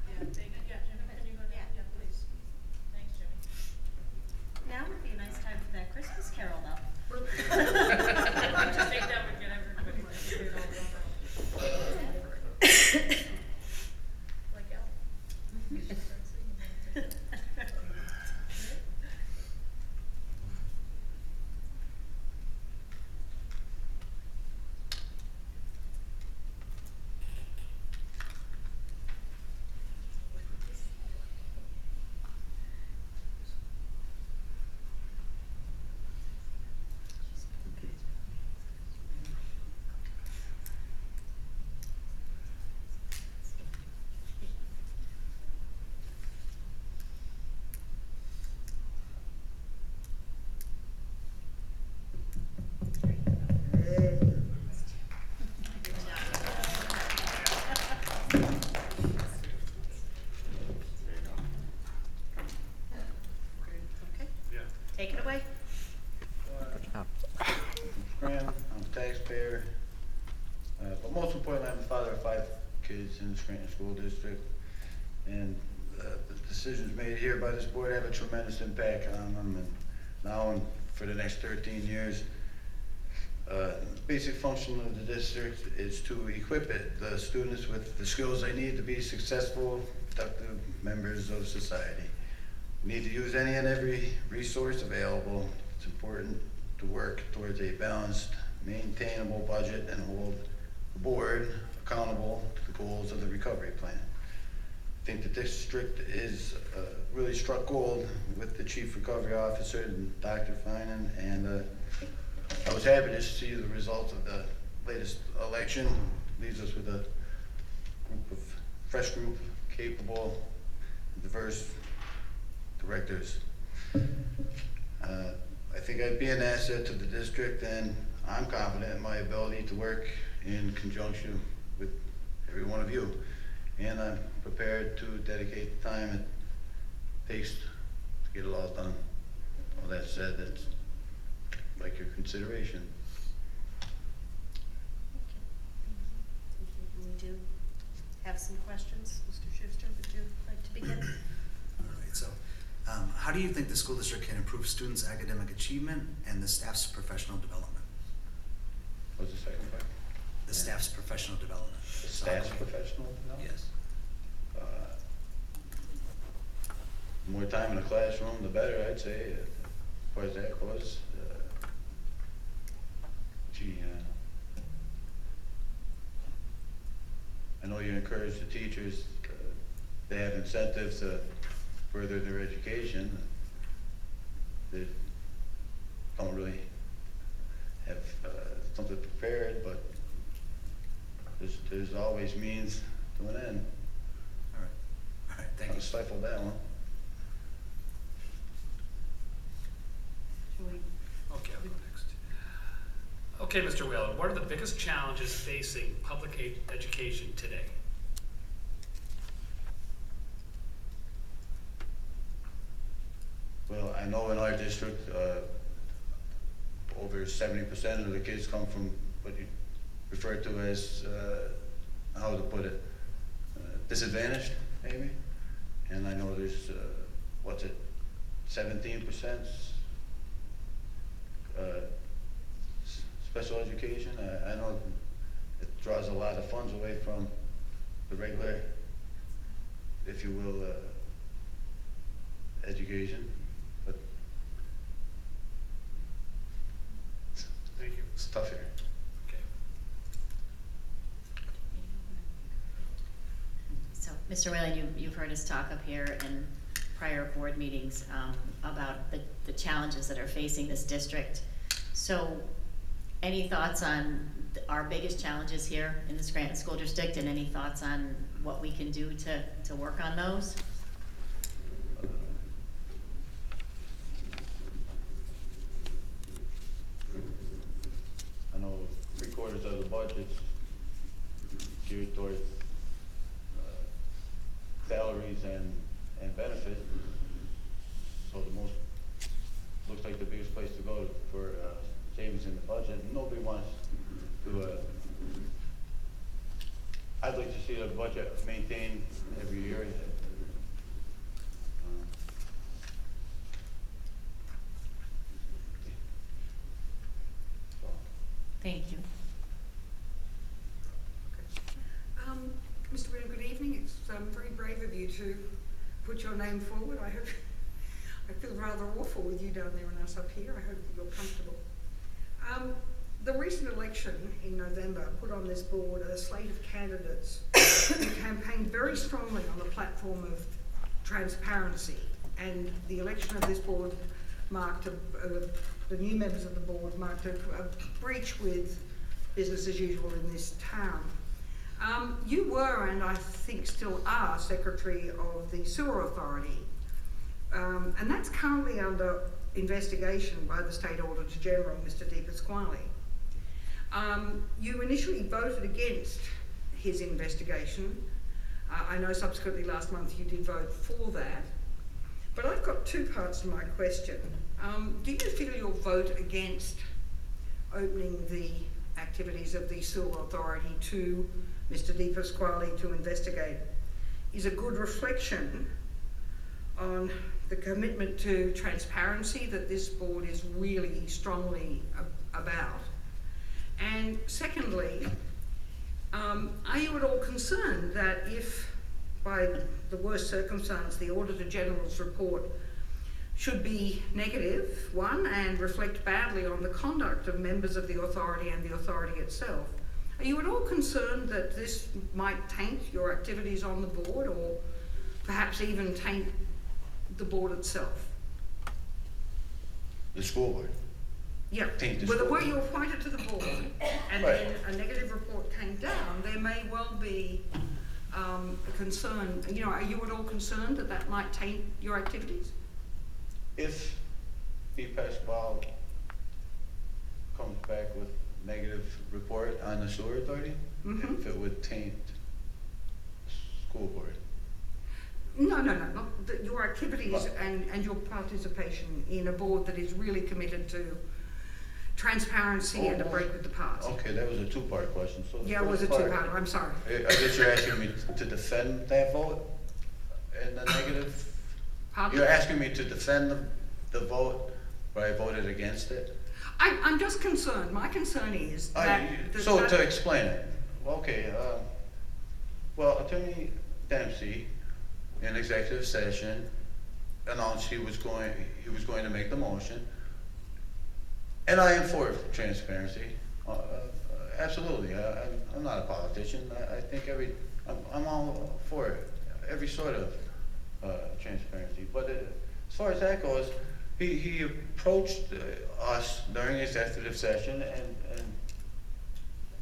Yeah, take it, yeah, Jimmy, can you go down? Yeah, please. Thanks, Jimmy. Now would be a nice time for that Christmas carol, though. Just think that would get everybody. Like Al. Okay, Yeah. take it away. Graham, I'm a taxpayer, but most importantly, I'm a father of 5 kids in the Scranton School District. And the decisions made here by this board have a tremendous impact on them, and now and for the next 13 years. Basic function of the district is to equip the students with the skills they need to be successful, productive members of society. We need to use any and every resource available. It's important to work towards a balanced, maintainable budget and hold the board accountable to the goals of the recovery plan. I think the district is really struck gold with the Chief Recovery Officer, Dr. Finan, and I was happy to see the results of the latest election. Leaves us with a fresh group, capable, diverse directors. I think I'd be an asset to the district, and I'm confident in my ability to work in conjunction with every one of you. And I'm prepared to dedicate the time it takes to get it all done. All that said, that's like your consideration. We do have some questions. Mr. Schuster, would you like to begin? All right, so how do you think the school district can improve students' academic achievement and the staff's professional development? What's the second part? The staff's professional development. The staff's professional development? Yes. More time in the classroom, the better, I'd say, as far as that goes. I know you encourage the teachers, they have incentives to further their education. They don't really have something prepared, but there's always means to an end. All right, thank I'll you. stifle that one. Should we- Okay, I'll go next. Okay, Mr. Whalen, what are the biggest challenges facing public education today? Well, I know in our district, over 70% of the kids come from what you refer to as, how to put it, disadvantaged, maybe. And I know there's, 17% special education. I know it draws a lot of funds away from the regular, if you will, education, but Thank you. it's tough here. Okay. So, Mr. Whalen, you've heard us talk up here in prior board meetings about the challenges that are facing this district. So, any thoughts on our biggest challenges here in the Scranton School District, and any thoughts on what we can do to work on those? I know 3/4 of the budget's geared towards salaries and benefits. So looks like the biggest place to go for savings in the budget. Nobody wants to, I'd like to see the budget maintained every year. Thank you. Mr. Brennan, good evening. It's very brave of you to put your name forward. I feel rather awful with you down there and us up here. I hope that you're comfortable. The recent election in November put on this board a slate of candidates who campaigned very strongly on the platform of transparency, and the election of this board marked the new members of the board marked a breach with business as usual in this town. You were, and I think still are, Secretary of the Sewer Authority, and that's currently under investigation by the State Auditor General, Mr. Di Pasquale. You initially voted against his investigation. I know subsequently last month you did vote for that, but I've got two parts to my question. Do you feel your vote against opening the activities of the Sewer Authority to Mr. Di Pasquale to investigate is a good reflection on the commitment to transparency that this board is really strongly about? And secondly, are you at all concerned that if, by the worst circumstance, the Auditor General's report should be negative, one, and reflect badly on the conduct of members of the authority and the authority itself, are you at all concerned that this might taint your activities on the board, or perhaps even taint the board itself? The school board. Yeah, Taint the whether school were board. you appointed to the board and Right. then a negative report came down, there may well be a concern. You know, are you at all concerned that that might taint your activities? If the Pasquale comes back with negative report on the sewer authority, Mhm. if it would taint school board. No, not your activities and your participation in a board that is really committed to transparency and a break with the past. Okay, that was a two-part question, so. the Yeah, it was a first part- two-parter, I'm sorry. I guess you're asking me to defend that vote and the negative? Pardon? You're asking me to defend the vote, but I voted against it? I'm just concerned, my concern is that. So to explain it, okay, well, Attorney Dempsey, in executive session, announced he was going to make the motion. And I am for transparency, absolutely. I'm not a politician. I think I'm all for it, every sort of transparency. But as far as that goes, he approached us during executive session, and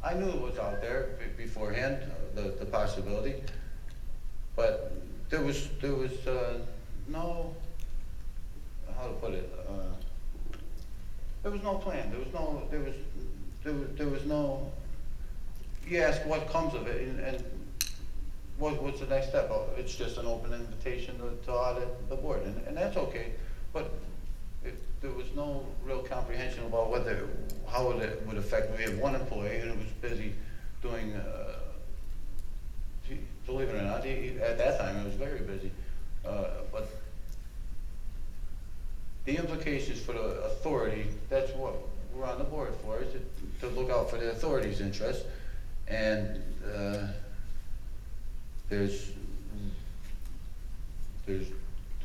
I knew it was out there beforehand, the possibility. But there was no, how to put it, there was no plan. There was no, you ask what comes of it, and what's the next step? Oh, it's just an open invitation to audit the board, and that's okay. But there was no real comprehension about how it would affect. We have one employee, and it was busy doing, believe it or not, at that time, it was very busy. But the implications for the authority, that's what we're on the board for, is to look out for the authority's interests. And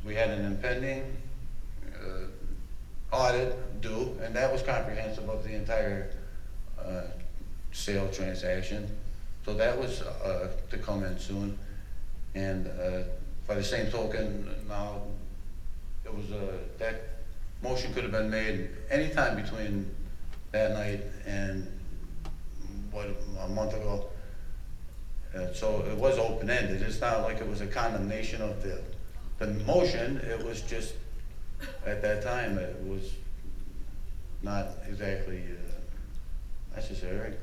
we had an impending audit due, and that was comprehensive of the entire sale transaction. So that was to come in soon. And by the same token, now it was that motion could have been made anytime between that night and a month ago. So it was open-ended. It's not like it was a condemnation of the motion. It was just, at that time, it was not exactly necessary.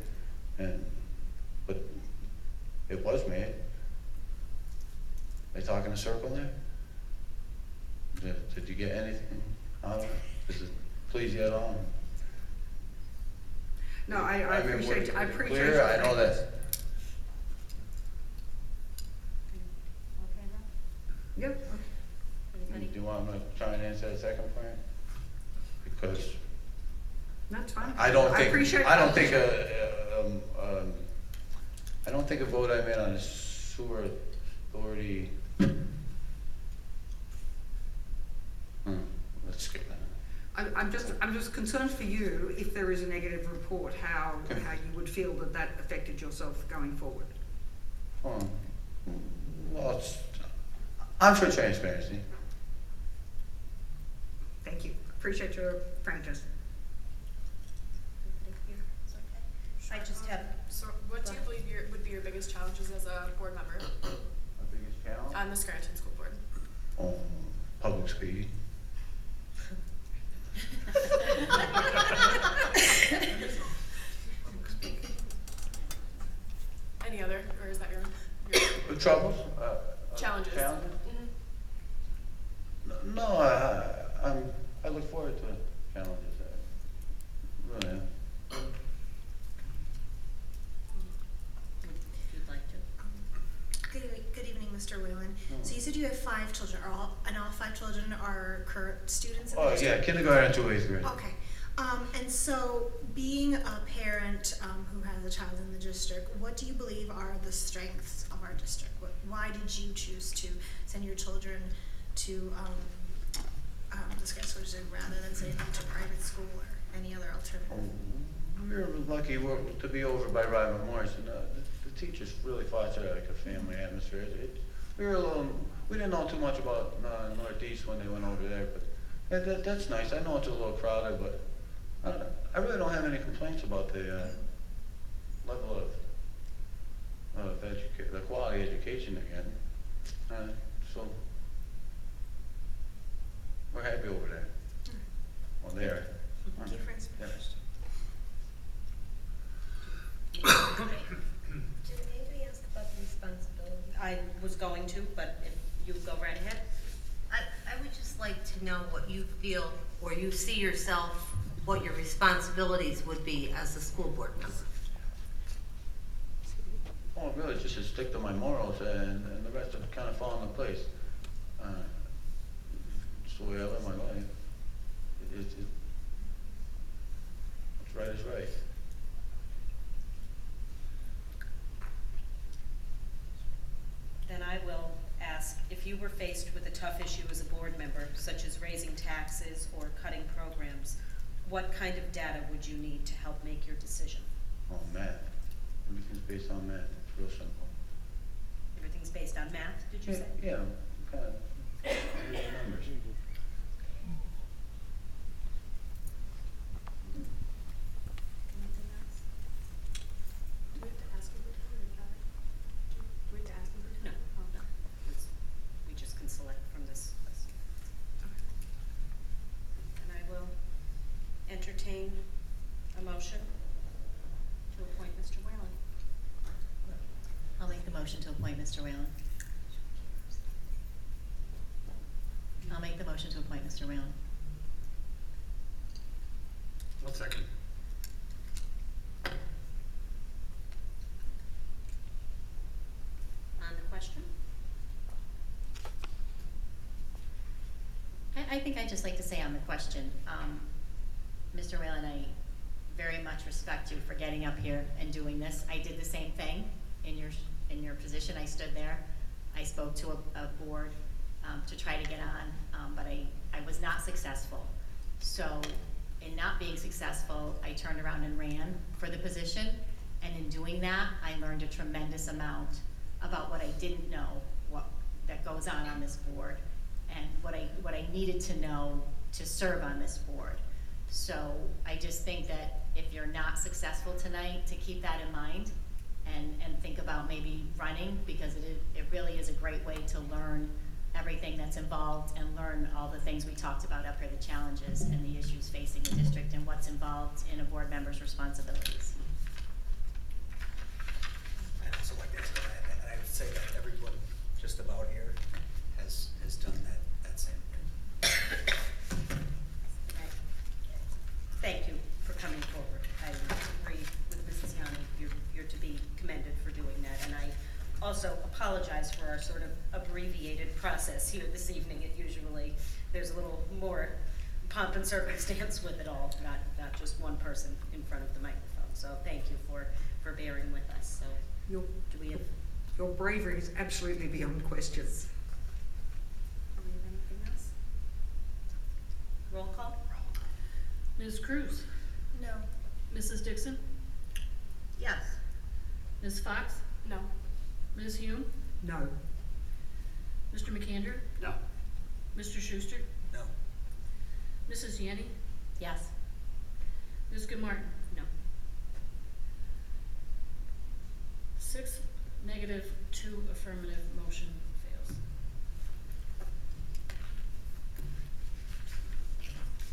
But it was made. They talk in a circle there? Did you get anything out of it? Does it please you at all? No, I appreciate, I appreciate. Clear, I know that. Okay, Rob? Yep. Do you want me to try and answer the second part? Because That's fine. I don't think a vote I made on the sewer authority. Let's skip that. I'm just concerned for you, if there is a negative report, how you would feel that affected yourself going forward. Well, I'm for transparency. Thank you. Appreciate your frankness. I just have. So what do you believe would be your biggest challenges as a board member My biggest challenge? on the Scranton School Board? Public speaking. Any other, or is that your Troubles? challenges? Challenges? Mhm. No, I look forward to challenges. Really am. If you'd like to. Good evening, Mr. Whalen. So you said you have 5 children. Are all 5 children are current students in the Oh, district? yeah, kindergarten to 8th grade. Okay. And so, being a parent who has a child in the district, what do you believe are the strengths of our district? Why did you choose to send your children to the Scranton School District rather than sending them to private school or any other alternative? We were lucky to be over by Robert Morris, and the teachers really fostered like a family atmosphere. We didn't know too much about Northeast when they went over there, but that's nice. I know it's a little crowded, but I really don't have any complaints about the level of the quality education they're getting. So we're happy over there. Well, there. Thank you for answering. Did anybody ask about the responsibility? I was going to, but if you go right ahead. I would just like to know what you feel, or you see yourself, what your responsibilities would be as a school board member. Oh, really, just to stick to my morals, and the rest of it kind of fall into place. It's the way I live my life. What's right is right. Then I will ask, if you were faced with a tough issue as a board member, such as raising taxes or cutting programs, what kind of data would you need to help make your decision? Oh, math. Everything's based on math. It's real simple. Everything's based on math, did you say? Yeah, kind of numbers. Anything else? Do we have to ask you for time or not? Do we have to ask you for No, time? no. We just can select from this list. And I will entertain a motion to appoint Mr. Whalen. I'll make the motion to appoint Mr. Whalen. I'll make the motion to appoint Mr. Whalen. One second. On the question? I think I'd just like to say on the question, Mr. Whalen, I very much respect you for getting up here and doing this. I did the same thing in your position. I stood there. I spoke to a board to try to get on, but I was not successful. So in not being successful, I turned around and ran for the position. And in doing that, I learned a tremendous amount about what I didn't know, that goes on this board, and what I needed to know to serve on this board. So I just think that if you're not successful tonight, to keep that in mind and think about maybe running, because it really is a great way to learn everything that's involved and learn all the things we talked about up here, the challenges and the issues facing the district and what's involved in a board member's responsibilities. I'd also like to say that, and I would say that everyone just about here has done that same thing. Right. Thank you for coming forward. I agree with Mrs. Yanni. You're to be commended for doing that. And I also apologize for our sort of abbreviated process here this evening. There's a little more pomp and circumstance with it all, not just one person in front of the microphone. So thank you for bearing with us. So do we have? Your bravery is absolutely beyond questions. Do we have anything else? Roll call? Ms. Cruz? No. Mrs. Dixon? Yes. Ms. Fox? No. Ms. Hume? No. Mr. McAndrew? No. Mr. Schuster? No. Mrs. Yanni? Yes. Ms. Martin? No. 6 negative, 2 affirmative, motion fails.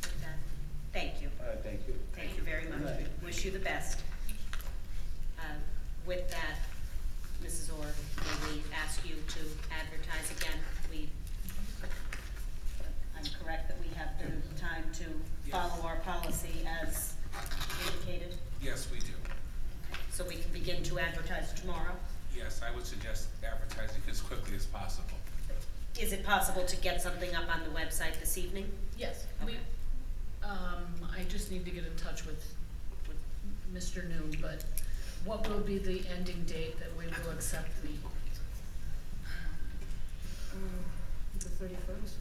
With that, thank you. All right, thank you. Thank you very much. We wish you the best. With that, Mrs. Orr, may we ask you to advertise again? I'm correct that we have the time to follow our policy as indicated? Yes, we do. So we can begin to advertise tomorrow? Yes, I would suggest advertising as quickly as possible. Is it possible to get something up on the website this evening? Yes, Okay. I just need to get in touch with Mr. Noon, but what will be the ending date that we will accept the? The 31st?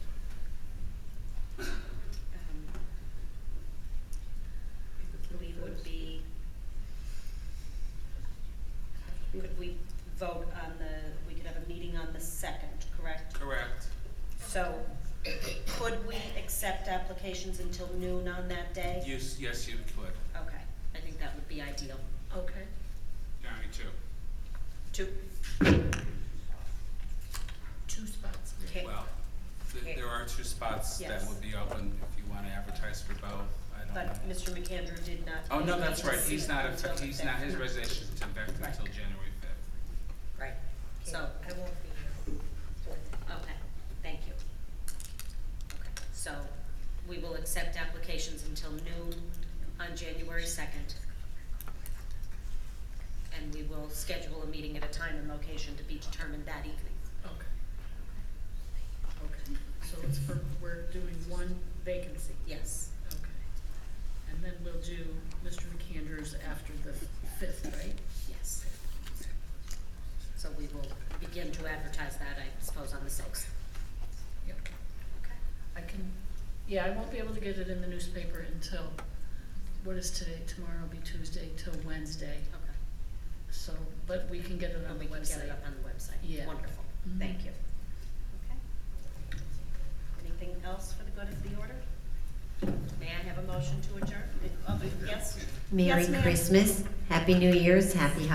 We would be, could we vote on we could have a meeting on the 2nd, correct? Correct. So, could we accept applications until noon on that day? Yes, you could. Okay, I think that would be ideal. Okay. Yeah, me too. 2, 2 spots. Okay. Well, there are 2 spots that Yes. would be open if you want to advertise for both. I don't know. but Mr. McAndrew did not. Oh, no, that's indicate right. a He's seat not, until the he's not, 5th. his resignation isn't effective Right. until January 5th. Right, so, I won't be here. okay, thank you. Okay, so we will accept applications until noon on January 2nd. And we will schedule a meeting at a time and location to be determined that evening. Okay. Okay, so it's we're doing 1 vacancy. Yes. Okay. And then we'll do Mr. McAndrews after the 5th, right? Yes. So we will begin to advertise that, I suppose, on the 6th. Yep. Okay. I can, yeah, I won't be able to get it in the newspaper until, what is today? Tomorrow will be Tuesday till Wednesday. Okay. So, but we can get it on And the we can website. get it up on the website. Yeah. Wonderful, Mhm. thank you. Okay. Anything else for the good of the order? May I have a motion to adjourn? Yes? Merry Yes, ma'am. Christmas, Happy New Year's, Happy Holidays.